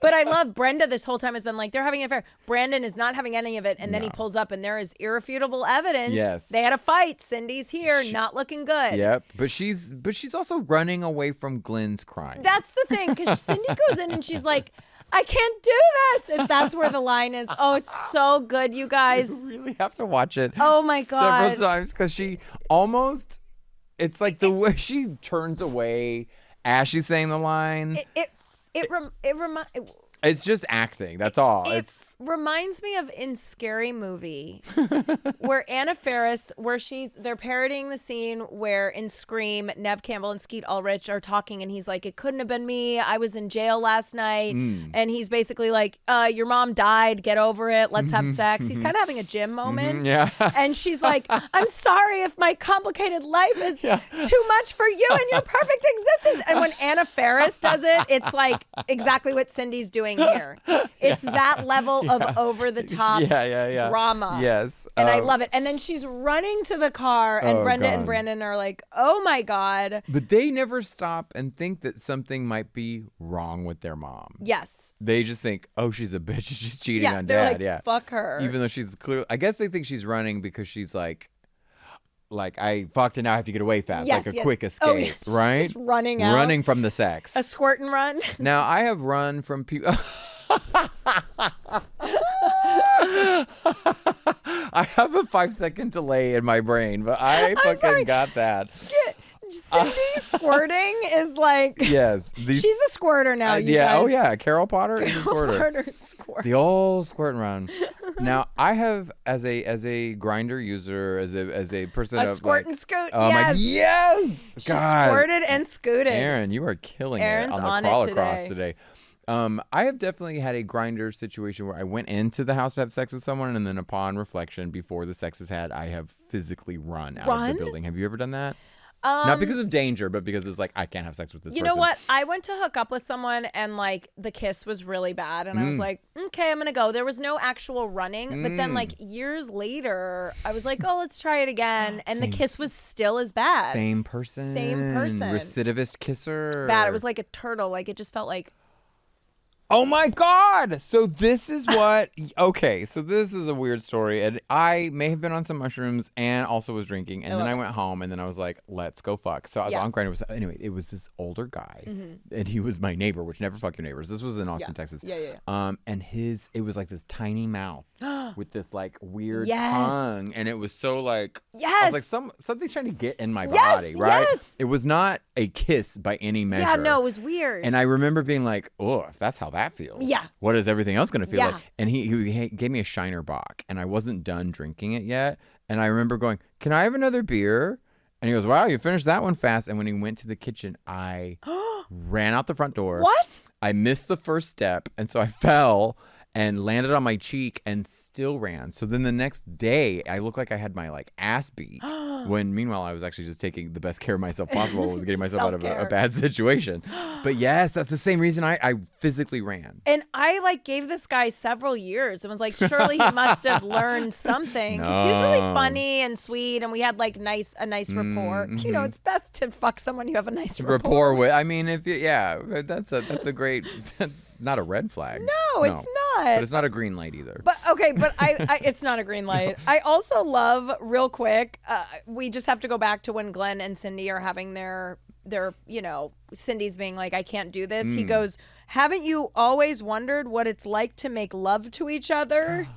But I love Brenda this whole time has been like, they're having an affair. Brandon is not having any of it. And then he pulls up and there is irrefutable evidence. Yes. They had a fight. Cindy's here, not looking good. Yep. But she's also running away from Glenn's crime. That's the thing, because Cindy goes in and she's like, I can't do this. If that's where the line is. Oh, it's so good, you guys. You really have to watch it. Oh my God. Several times, because she almost, it's like the way she turns away as she's saying the line. It's just acting. That's all. It reminds me of in Scary Movie where Anna Faris, they're parodying the scene where in Scream, Nev Campbell and Skeet Ulrich are talking and he's like, it couldn't have been me. I was in jail last night. And he's basically like, your mom died. Get over it. Let's have sex. He's kind of having a Jim moment. Yeah. And she's like, I'm sorry if my complicated life is too much for you and your perfect existence. And when Anna Faris does it, it's like exactly what Cindy's doing here. It's that level of over the top drama. Yes. And I love it. And then she's running to the car and Brenda and Brandon are like, oh my God. But they never stop and think that something might be wrong with their mom. Yes. They just think, oh, she's a bitch. She's cheating on they're dad. Like, fuck her. Even though she's clearly, I guess they think she's running because she's like I fucked and now I have to get away fast. Like a quick escape, right? Just running out. Running from the sex. A squirt and run. Now, I have run from people. I have a 5-second delay in my brain, but I fucking got that. Cindy squirting is like, yes, she's a squirter now. You guys. Oh yeah, Carol Potter is a squirter. The old squirt and run. Now I have as a grinder user, as a person a of squirt like, and scoot. Yes, she squirted and scooted. Aaron, you are killing Aaron's it on the crawl today. across today. I have definitely had a grinder situation where I went into the house to have sex with someone, and then upon reflection, before the sex is had, I have physically run out of the building. Have you ever done that? Not because of danger, but because it's like, I can't have sex with this person. You know what? I went to hook up with someone and like the kiss was really bad. And I was like, okay, I'm going to go. There was no actual running. But then like years later, I was like, oh, let's try it again. And the kiss was still as bad. Same person. Recidivist kisser. Bad. It was like a turtle. Like it just felt like. Oh my God. So this is what, okay, so this is a weird story. And I may have been on some mushrooms and also was drinking. And then I went home and then I was like, let's go fuck. So I was on Grindr. Anyway, it was this older guy and he was my neighbor, which never fuck your neighbors. This was in Austin, Texas. And it was like this tiny mouth with this like weird tongue. And it was so like, I was like, something's trying to get in my body, right? It was not a kiss by any measure. Yeah, no, it was weird. And I remember being like, oh, if that's how that feels. Yeah. What is everything else going to feel like? And he gave me a Shiner Bock, and I wasn't done drinking it yet. And I remember going, can I have another beer? And he goes, wow, you finished that one fast. And when he went to the kitchen, I ran out the front door. What? I missed the first step, and so I fell and landed on my cheek and still ran. So then the next day, I looked like I had my like ass beat. When meanwhile, I was actually just taking the best care of myself possible. Was getting myself out of a bad situation. But yes, that's the same reason I physically ran. And I like gave this guy several years and was like, surely he must have learned something. Because he was really funny and sweet. And we had like a nice rapport. You know, it's best to fuck someone you have a nice rapport with. I mean, if that's a great, that's not a red flag. No, it's not. But it's not a green light either. But okay, but I it's not a green light. I also love, real quick, we just have to go back to when Glenn and Cindy are having their Cindy's being like, I can't do this. He goes, haven't you always wondered what it's like to make love to each other?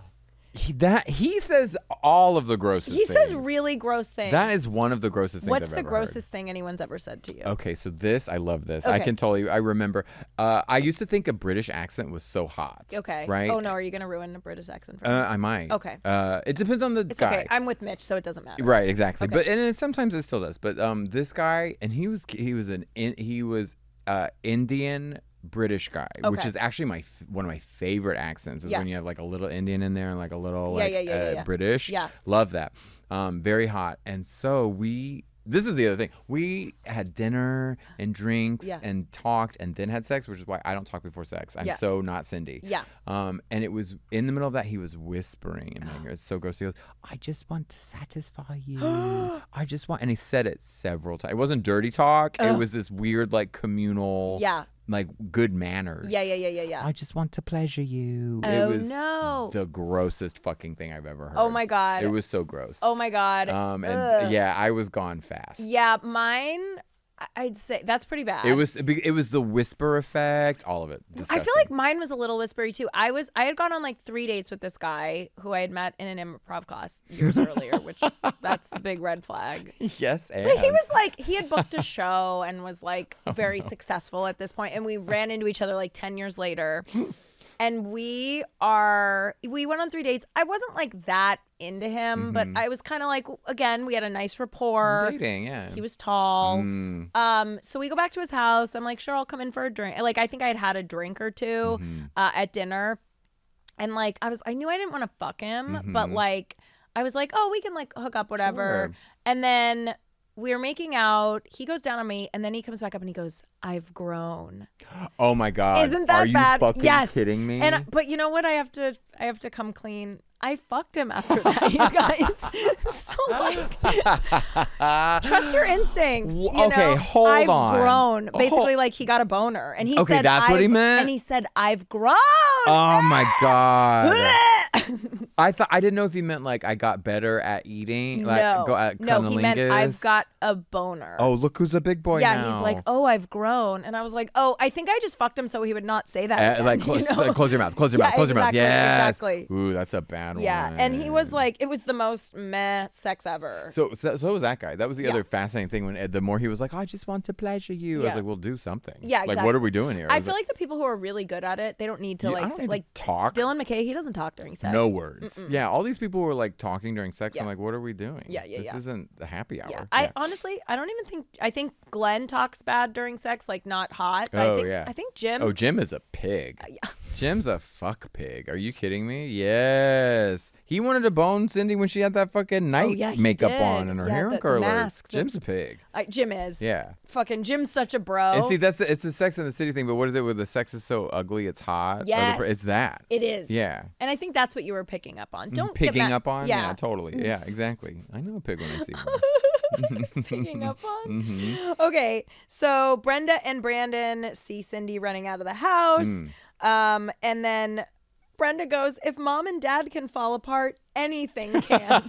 He says all of the grossest things. He says really gross things. That is one of the grossest things I've ever heard. What's the grossest thing anyone's ever said to you? Okay, so I love this. Okay. I can tell you, I remember, I used to think a British accent was so hot. Okay. Right? Oh, no, are you going to ruin a British accent for me? I might. Okay. It depends on the guy. Okay, I'm with Mitch, so it doesn't matter. Right, exactly. Okay. But sometimes it still does. But this guy, and he was Indian British guy, which is actually one of my favorite accents is when you have like a little Indian in there and like a little British. Yeah. Love that. Very hot. And so this is the other thing. We had dinner and drinks and talked and then had sex, which is why I don't talk before sex. I'm so not Cindy. Yeah. And it was in the middle of that, he was whispering in my ear. It's so gross. He goes, I just want to satisfy you. And he said it several times. It wasn't dirty talk. It was this weird like communal. Yeah. Like good manners. Yeah. I just want to pleasure you. Oh, it was no. the grossest fucking thing I've ever heard. Oh my God. It was so gross. Oh my God. I was gone fast. Yeah, mine, I'd say that's pretty bad. It was the whisper effect, all of it. Disgusting. I feel like mine was a little whispery too. I had gone on like 3 dates with this guy who I had met in an improv class years earlier, which that's a big red flag. Yes, and but he was like, he had booked a show and was like very successful at this point, and we ran into each other like 10 years later. And we went on 3 dates. I wasn't like that into him, but I was kind of like, again, we had a nice rapport. Dating, yeah. He was tall. So we go back to his house. I'm like, sure, I'll come in for a drink. Like, I think I had a drink or two at dinner. And like, I knew I didn't want to fuck him, but like, I was like, oh, we can like hook up, whatever. Sure. And then we were making out. He goes down on me, and then he comes back up and he goes, I've grown. Oh my God. Isn't that bad? Are you fucking kidding me? But you know what? I have to come clean. I fucked him after that, you guys. So like, trust your instincts. Hold on. I've grown. Basically, like he got a boner, and he said, that's what he meant. And he said, I've grown. Oh my God. I didn't know if he meant like I got better at eating. Like, no, he meant I've got a boner. Oh, look who's a big boy now. Yeah, he's like, oh, I've grown, and I was like, oh, I think I just fucked him so he would not say that. Again, close your mouth. Close your mouth. Close your mouth. Yes. Exactly. Ooh, that's a bad one. Yeah, and he was like, it was the most meh sex ever. So was that guy. That was the other fascinating thing when the more he was like, I just want to pleasure you. I was like, well, do something. Yeah, exactly. Like, what are we doing here? I feel like the people who are really good at it, they don't need to talk. Talk. Dylan McKay, he doesn't talk during sex. No words. words. Yeah, all these people were like talking during sex. Yeah. I'm like, what are we doing? Yeah. This isn't a happy hour. Yeah. Yeah. I don't even think. I think Glenn talks bad during sex, like not hot. But I think Jim. Oh, Jim is a pig. Yeah. Jim's a fuck pig. Are you kidding me? Yes. He wanted to bone Cindy when she had that fucking night makeup on and her hair in curlers. Mask, Jim's a pig. Jim is. Yeah. Fucking Jim's such a bro. And see, it's the Sex and the City thing, but what is it with the sex is so ugly it's hot? Yes. It's that. It is. Yeah. And I think that's what you were picking up on. Don't picking get up on? Yeah. Totally. Yeah, exactly. I know a pig when I see one. Picking up on. Okay, so Brenda and Brandon see Cindy running out of the house. And then Brenda goes, if mom and dad can fall apart, anything can.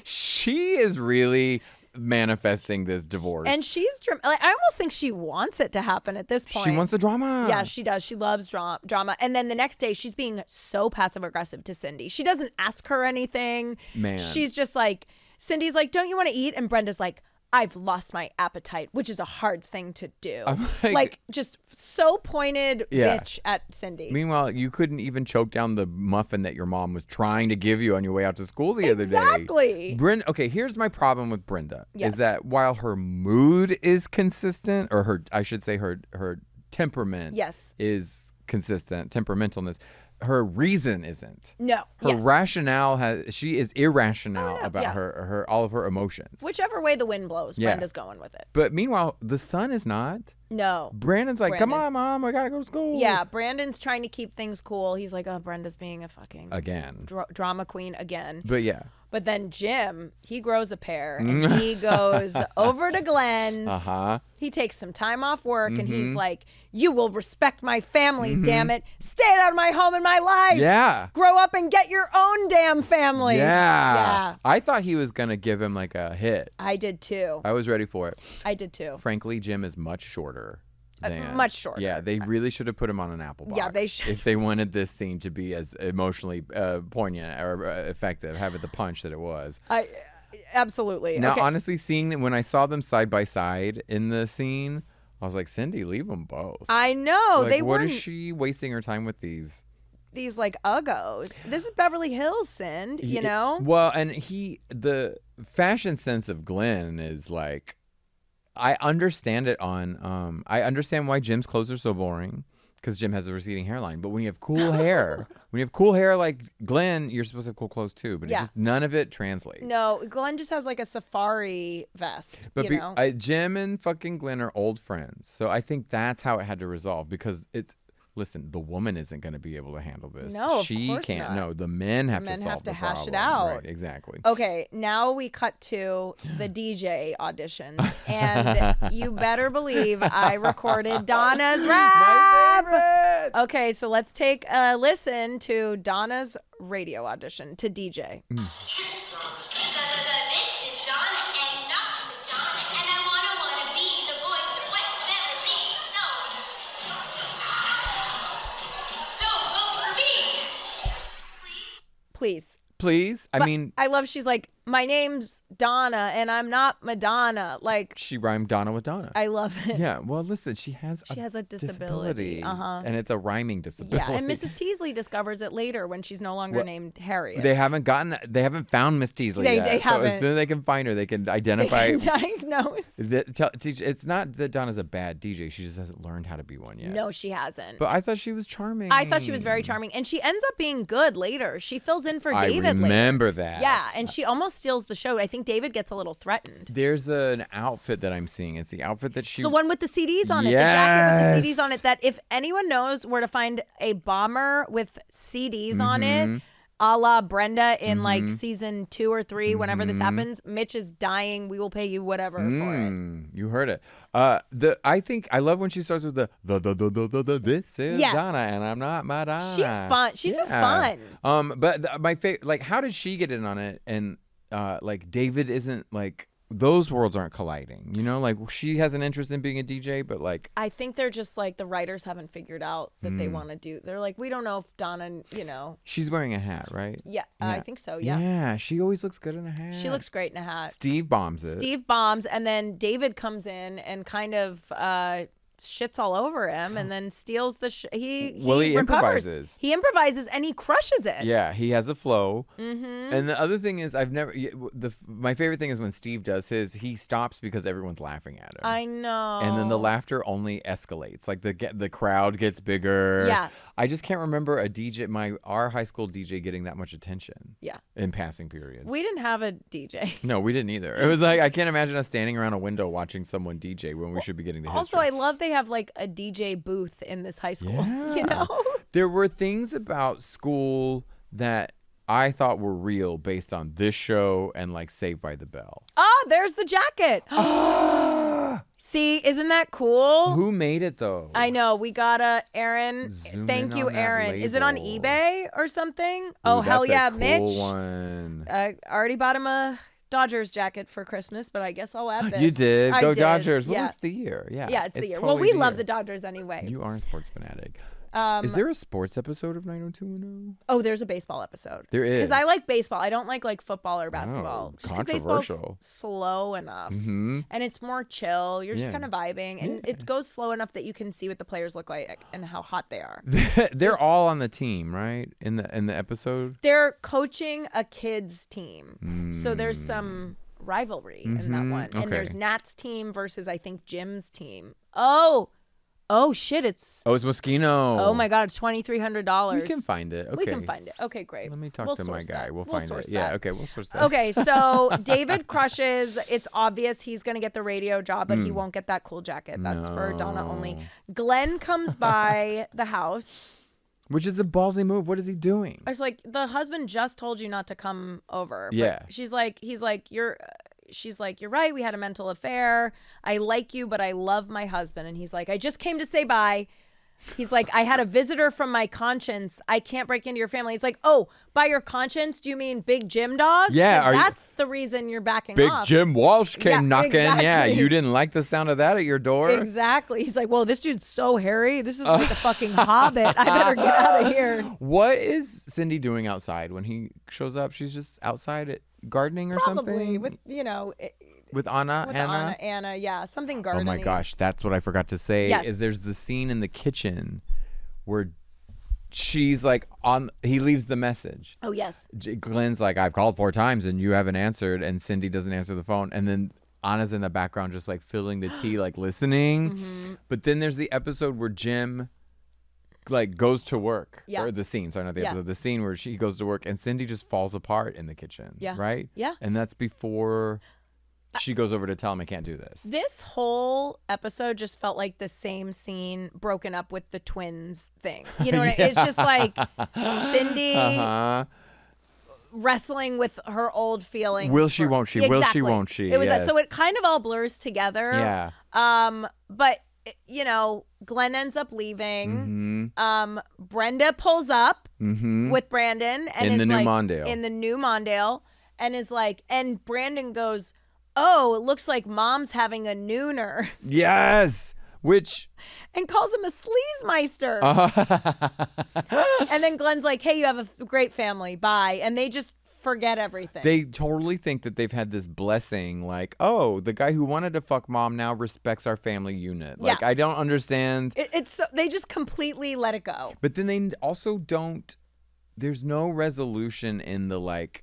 She is really manifesting this divorce. And she's like, I almost think she wants it to happen at this point. She wants the drama. Yeah, she does. She loves drama. And then the next day, she's being so passive aggressive to Cindy. She doesn't ask her anything. Man. She's just like, Cindy's like, don't you want to eat? And Brenda's like, I've lost my appetite, which is a hard thing to do. Like just so pointed bitch at Cindy. Meanwhile, you couldn't even choke down the muffin that your mom was trying to give you on your way out to school the other day. Exactly. Okay, here's my problem with Brenda. Is that while her mood is consistent, or her temperament is consistent, temperamentalness, her reason isn't. No. Her rationale she is irrational about her all of her emotions. Whichever way the wind blows, Brenda's going with it. But meanwhile, the son is not. No. Brandon's like, come on, Mom, I gotta go to school. Yeah, Brandon's trying to keep things cool. He's like, oh, Brenda's being a fucking drama queen again. But yeah. But then Jim, he grows a pair and he goes over to Glenn's. He takes some time off work and he's like, you will respect my family, damn it. Stay out of my home and my life. Yeah. Grow up and get your own damn family. Yeah. I thought he was going to give him like a hit. I did too. I was ready for it. I did too. Frankly, Jim is much shorter. Much shorter. Yeah, they really should have put him on an apple box. Yeah, they should. If they wanted this scene to be as emotionally poignant or effective, have it the punch that it was. Absolutely. Now, honestly, seeing that when I saw them side by side in the scene, I was like, Cindy, leave them both. I know. Like, they what weren't... is she wasting her time with these like uggos? This is Beverly Hills, Cindy, you know? Well, and the fashion sense of Glenn is like, I understand it I understand why Jim's clothes are so boring because Jim has a receding hairline. But when you have cool hair, like Glenn, you're supposed to have cool clothes too. But none of it translates. No, Glenn just has like a safari vest. But Jim and fucking Glenn are old friends. So I think that's how it had to resolve because listen, the woman isn't going to be able to handle this. No, she of course can't. not. No, the men have to solve the problem. hash it out. Right, exactly. Okay, now we cut to the DJ auditions, and you better believe I recorded Donna's rap. My favorite. Okay, so let's take a listen to Donna's radio audition to DJ. Please. I mean, I love she's like, my name's Donna and I'm not Madonna. Like, she rhymed Donna with Donna. I love it. Yeah. Well, listen, she has a disability. And it's a rhyming disability. Yeah. And Mrs. Teasley discovers it later when she's no longer named Harriet. They haven't found Miss Teasley yet. They haven't. So as soon as they can find her, they can identify. They can diagnose. It's not that Donna's a bad DJ. She just hasn't learned how to be one yet. No, she hasn't. But I thought she was charming. I thought she was very charming. And she ends up being good later. She fills in for David later. I remember that. Yeah. And she almost steals the show. I think David gets a little threatened. There's an outfit that I'm seeing. It's the outfit that she... It's the one with the CDs on it. The jacket with the CDs on it. That if anyone knows where to find a bomber with CDs on it, a la Brenda in like season 2 or 3, whenever this happens, Mitch is dying. We will pay you whatever for it. You heard it. I think I love when she starts with the this is Donna and I'm not Madonna. She's fun. She's just fun. But my favorite, like, how did she get in on it? And like David isn't like. Those worlds aren't colliding, you know? Like, she has an interest in being a DJ, but like... I think they're just like, the writers haven't figured out that they want to do... They're like, we don't know if Donna, you know... She's wearing a hat, right? Yeah, I think so, yeah. Yeah, she always looks good in a hat. She looks great in a hat. Steve bombs it. Steve bombs, and then David comes in and kind of... shits all over him and then steals the he he recovers. improvises. He improvises and he crushes it. Yeah, he has a flow. And the other thing is, my favorite thing is when Steve does his, he stops because everyone's laughing at him. I know. And then the laughter only escalates. Like the crowd gets bigger. Yeah. I just can't remember a DJ, our high school DJ, getting that much attention. Yeah. In passing periods. We didn't have a DJ. No, we didn't either. It was like, I can't imagine us standing around a window watching someone DJ when we should be getting to history. Also, I love they have like a DJ booth in this high school. Yeah. You know? There were things about school that I thought were real based on this show and like Saved by the Bell. Oh, there's the jacket. See, isn't that cool? Who made it though? I know. We got Aaron. Zoom Thank in you, on that Aaron. Is it on label. eBay or something? Ooh, Oh, hell that's a yeah, cool Mitch. One. I already bought him a Dodgers jacket for Christmas, but I guess I'll add this. You did. I Go did. Dodgers. Well, Yeah. it's the year. Yeah. Yeah, it's the year. totally Well, we the love year. the Dodgers anyway. You are a sports fanatic. Is there a sports episode of 90210? Oh, there's a baseball episode. There is. Because I like baseball. I don't like football or basketball. Oh, Just 'cause baseball's controversial. slow enough. Mm-hmm. And it's more chill. You're just Yeah. kind of vibing. And it goes slow enough that you can see what the players look like and how hot they are. They're all on the team, right? In the episode. They're coaching a kids team. So there's some rivalry in that one. And Okay. there's Nat's team versus, I think, Jim's team. Oh, shit. It's Moschino. Oh my God, it's $2,300. We can find it. Okay. We can find it. Okay, great. Let me talk We'll to my source guy. that. We'll find source it. Yeah. that. Okay. We'll source that. Okay, so David crushes. It's obvious he's going to get the radio job, but he won't get that cool jacket. That's for Donna only. Glenn comes by the house. Which is a ballsy move. What is he doing? I was like, the husband just told you not to come over. But Yeah. she's like, she's like, you're right. We had a mental affair. I like you, but I love my husband. And he's like, I just came to say bye. He's like, I had a visitor from my conscience. I can't break into your family. It's like, oh, by your conscience, do you mean Big Jim Dog? Yeah, 'Cause that's the reason you're backing Big off. Jim Walsh came Yeah, knocking. Yeah, exactly. you didn't like the sound of that at your door. Exactly. He's like, well, this dude's so hairy. This is like a fucking hobbit. I better get out of here. What is Cindy doing outside when he shows up? She's just outside gardening or Probably something? with, With Anna? Anna, yeah, something Oh gardening. my gosh, that's what I forgot to say. Yes. Is there's the scene in the kitchen where she's like he leaves the message. Oh, yes. Glenn's like, I've called 4 times and you haven't answered, and Cindy doesn't answer the phone, and then Anna's in the background just like filling the tea, like listening. But then there's the episode where Jim like goes to work. Yeah. Or the scene, sorry, not the Yeah. episode. The scene where she goes to work and Cindy just falls apart in the kitchen. Yeah. Right? Yeah. And that's before she goes over to tell him I can't do this. This whole episode just felt like the same scene broken up with the twins thing. You know what I mean? It's just like Cindy wrestling with her old feelings. Will she, won't she? Will she, Exactly. won't she? It was that. Yes. So it kind of all blurs together. Yeah. But Glenn ends up leaving. Mm-hmm. Brenda pulls up with Brandon and In is the new like Mondale. in the new Mondale, and is like, and Brandon goes, "Oh, it looks like Mom's having a nooner," Yes. Which and calls him a sleazemeister. And then Glenn's like, "Hey, you have a great family. Bye," and they just forget everything. they totally think that they've had this blessing, like, oh, the guy who wanted to fuck Mom now respects our family unit. Like, Yeah. I don't understand. It's so, they just completely let it go. But then they also don't, there's no resolution in the like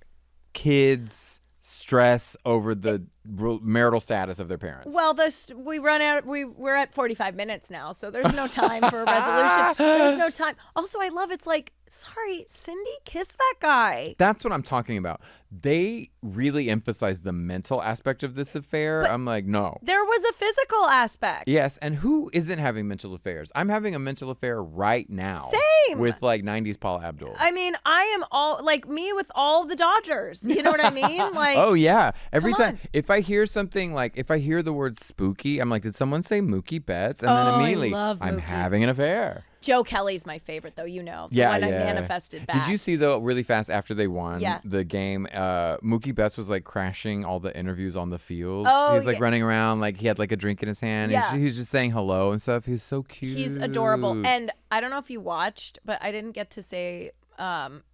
kids' stress over the marital status of their parents. Well, we're at 45 minutes now, so there's no time for a resolution. There's no time. Also, I love it's like, sorry, Cindy kissed that guy. That's what I'm talking about. They really emphasize the mental aspect of this affair. I'm like, no. There was a physical aspect. Yes, and who isn't having mental affairs? I'm having a mental affair right now. Same. With like 90s Paula Abdul. I mean, I am all like me with all the Dodgers. You know what I mean? Like, oh yeah. Every come time on. if I hear something like if I hear the word spooky, I'm like, did someone say Mookie Betts? And Oh, then I immediately love I'm Mookie. having an affair. Joe Kelly's my favorite, though. The Yeah, one I yeah. manifested back. Did you see though really fast after they won Yeah. the game? Mookie Betts was like crashing all the interviews on the field. Oh, He's like yeah. running around like he had like a drink in his hand. Yeah. He's just saying hello and stuff. He's so cute. He's adorable. And I don't know if you watched, but I didn't get to say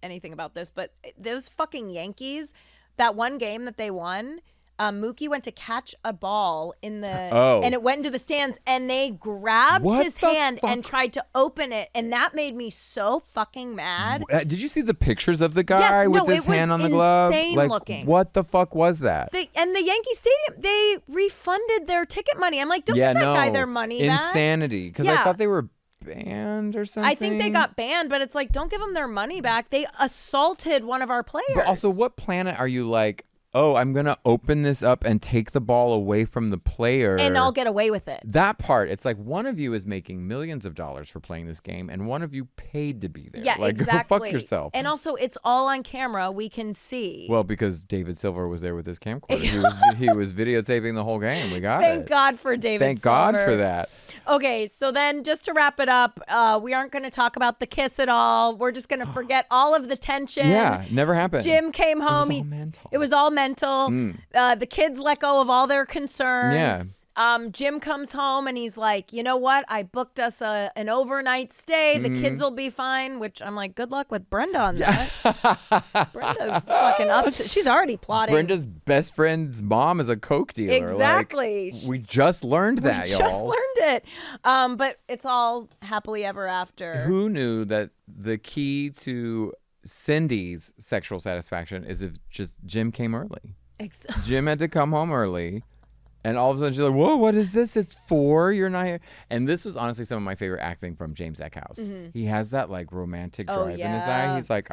anything about this, but those fucking Yankees, that one game that they won, Mookie went to catch a ball in the, and it went into the stands, and they grabbed his hand fuck? and tried to open it, and that made me so fucking mad. Did you see the pictures of the guy with his hand on the glove? Insane looking. What the fuck was that? And the Yankee Stadium, they refunded their ticket money. I'm like, don't give that guy their money back. Insanity. Because I thought they were banned or something. I think they got banned, but it's like, don't give them their money back. They assaulted one of our players. But also, what planet are you like, oh, I'm going to open this up and take the ball away from the player. And I'll get away with it. That part, it's like one of you is making millions of dollars for playing this game and one of you paid to be there. Yeah, like, exactly. Go fuck yourself. And also, it's all on camera. We can see. Well, because David Silver was there with his camcorder. he was videotaping the whole game. We got it. Thank God for David Thank Silver. God for that. Okay, so then just to wrap it up, we aren't going to talk about the kiss at all. We're just going to forget all of the tension. Yeah, never happened. Jim came home. It was all mental. The kids let go of all their concern. Yeah. Jim comes home and he's like, you know what? I booked us an overnight stay. The kids will be fine, which I'm like, good luck with Brenda on that. Brenda's fucking up to, she's already plotting. Brenda's best friend's mom is a coke dealer. Exactly. Like, we just learned that, y'all. Just learned it. But it's all happily ever after. Who knew that the key to Cindy's sexual satisfaction is if just Jim came early? Jim had to come home early. And all of a sudden she's like, whoa, what is this? It's 4. You're not here. And this was honestly some of my favorite acting from James Eckhouse. He has that like romantic drive in his eye. He's like,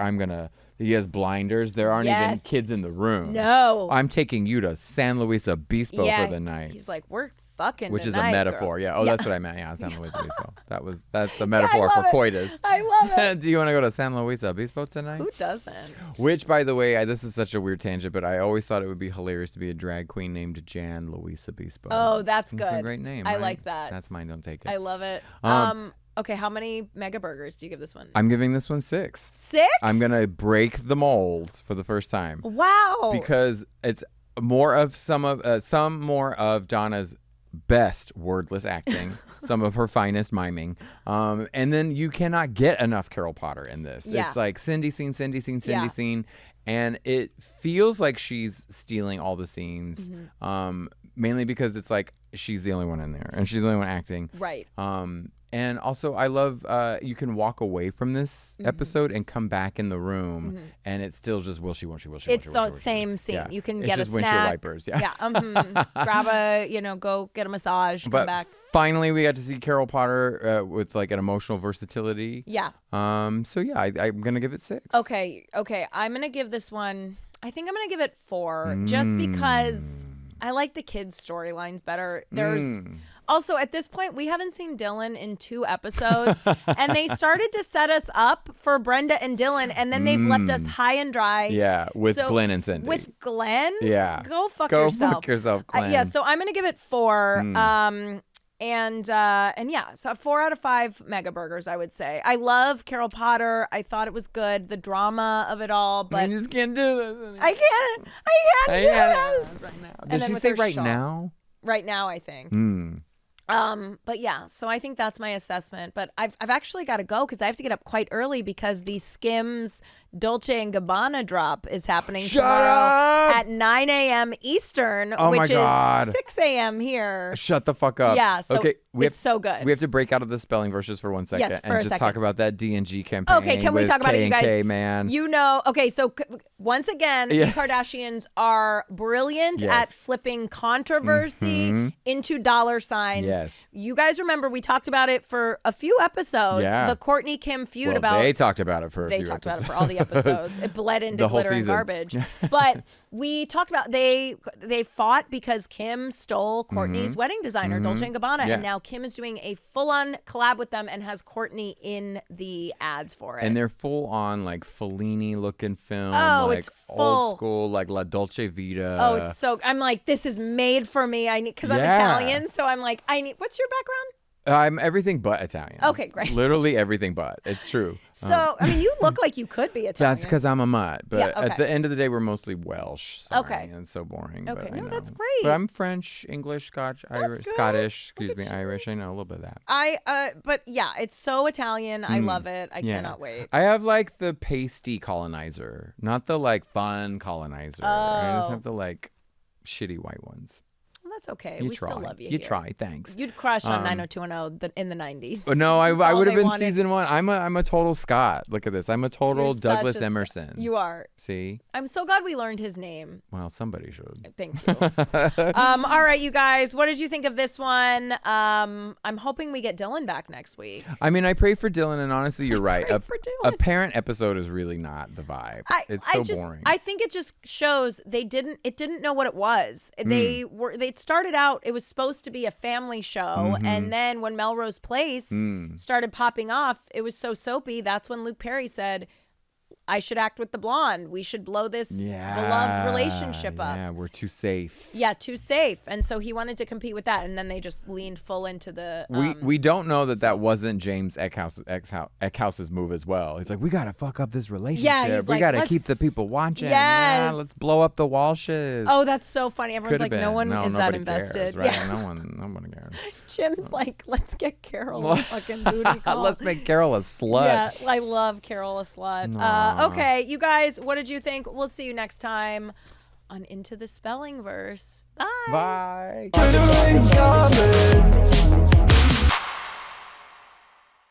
he has blinders. There aren't even kids in the room. No. I'm taking you to San Luis Obispo for the night. He's like, we're fucking Which tonight, is a metaphor. girl. Yeah. Oh, that's what I meant. Yeah, San Luis Obispo. That's a metaphor for coitus. I love it. Do you want to go to San Luis Obispo tonight? Who doesn't? Which, by the way, this is such a weird tangent, but I always thought it would be hilarious to be a drag queen named Jan Luis Obispo. Oh, that's good. It's a great name. I right? like that. That's mine. Don't take it. I love it. Okay, how many mega burgers do you give this one? I'm giving this one 6. 6? I'm gonna break the mold for the first time. Wow. Because it's more of some more of Donna's best wordless acting, some of her finest miming, and then you cannot get enough Carol Potter in this. It's like Cindy scene, and it feels like she's stealing all the scenes, mainly because it's like she's the only one in there and she's the only one acting, right. And also, I love you can walk away from this episode and come back in the room, and it's still just will she, won't she, will she, It's won't she, the same scene. Yeah. You can It's get a just windshield snack. wipers. Yeah. Grab go get a massage, come But back. finally, we got to see Carol Potter with like an emotional versatility. Yeah. So yeah, I'm gonna give it 6. Okay. I'm gonna give this one. I think I'm gonna give it 4, just because I like the kids' storylines better. There's. Also, at this point, we haven't seen Dylan in 2 episodes, and they started to set us up for Brenda and Dylan, and then they've left us high and dry. Yeah, with Glenn and Cindy. With Glenn? Yeah. Go fuck Go yourself. fuck yourself, Glenn. Yeah, so I'm going to give it 4. And yeah, so 4 out of 5 mega burgers, I would say. I love Carol Potter. I thought it was good, the drama of it all, but I just can't do this. I can't do this right now. And Did then she with say her right shawl. now? Right now, I think. But yeah, so I think that's my assessment. But I've actually got to go because I have to get up quite early because the Skims Dolce and Gabbana drop is happening tomorrow at 9 a.m. Eastern, which is 6 a.m. here. Shut the fuck up. Yeah, so okay, it's so good. We have to break out of the spelling verses for 1 second Yes, for and a just second. talk about that D&G campaign. Okay, can we with talk about it, you guys? K&K, man. You know, okay, so once again, the Kardashians are brilliant at flipping controversy into dollar signs. Yes. You guys remember we talked about it for a few episodes. Yeah. The Courtney Kim feud Well, about. they talked about it for a few They talked episodes. about it for all the episodes. It bled into The whole glitter and season. garbage. But we talked about they fought because Kim stole Courtney's wedding designer, Dolce and Gabbana, Yeah. and now Kim is doing a full-on collab with them and has Courtney in the ads for it. And they're full on like Fellini looking film. Oh, like it's full. old school, like La Dolce Vita. Oh, it's so. I'm like, this is made for me. I need because I'm Yeah. Italian, so I'm like, I need. What's your background? I'm everything but Italian. Okay, great. Literally everything but. It's true. So I mean, you look like you could be Italian. That's because I'm a mutt. But Yeah, okay. at the end of the day, we're mostly Welsh. Sorry, Okay. And so boring. Okay, but I no, know. that's great. But I'm French, English, Scotch, Irish, good. Scottish. Look Excuse me, at you. Irish. I know a little bit of that. But yeah, it's so Italian. I love it. I cannot wait. I have like the pasty colonizer, not the like fun colonizer. I just have the like shitty white ones. Well, that's okay. You We try. still love you. You here. try. Thanks. You'd crush on 90210 in the 90s. But no, I all would have they been wanted. season 1. I'm a total Scott. Look at this. I'm a total You're such Douglas a Emerson. You are. See? I'm so glad we learned his name. Well, somebody should. Thank you. All right, you guys. What did you think of this one? I'm hoping we get Dylan back next week. I mean, I pray for Dylan, and honestly, you're right. Pray for Dylan. A parent episode is really not the vibe. It's so boring. I think it just shows it didn't know what it was. They started out, it was supposed to be a family show, and then when Melrose Place started popping off, it was so soapy. That's when Luke Perry said, I should act with the blonde. We should blow this beloved relationship up. Yeah, we're too safe. Yeah, too safe. And so he wanted to compete with that, and then they just leaned full into the We don't know that wasn't James Eckhouse's move as well. He's like, we gotta fuck up this relationship. Yeah, he's we like, gotta let's keep the people watching. Yes. Yeah, let's blow up the Walshes. Oh, that's so funny. Everyone's Could've like, no been. one is that nobody invested. Cares, right? Yeah. No one cares. Jim's like, let's get Carol a fucking booty call. Let's make Carol a slut. Yeah, I love Carol a slut. Okay, you guys, what did you think? We'll see you next time on Into the Spellingverse. Bye. Bye.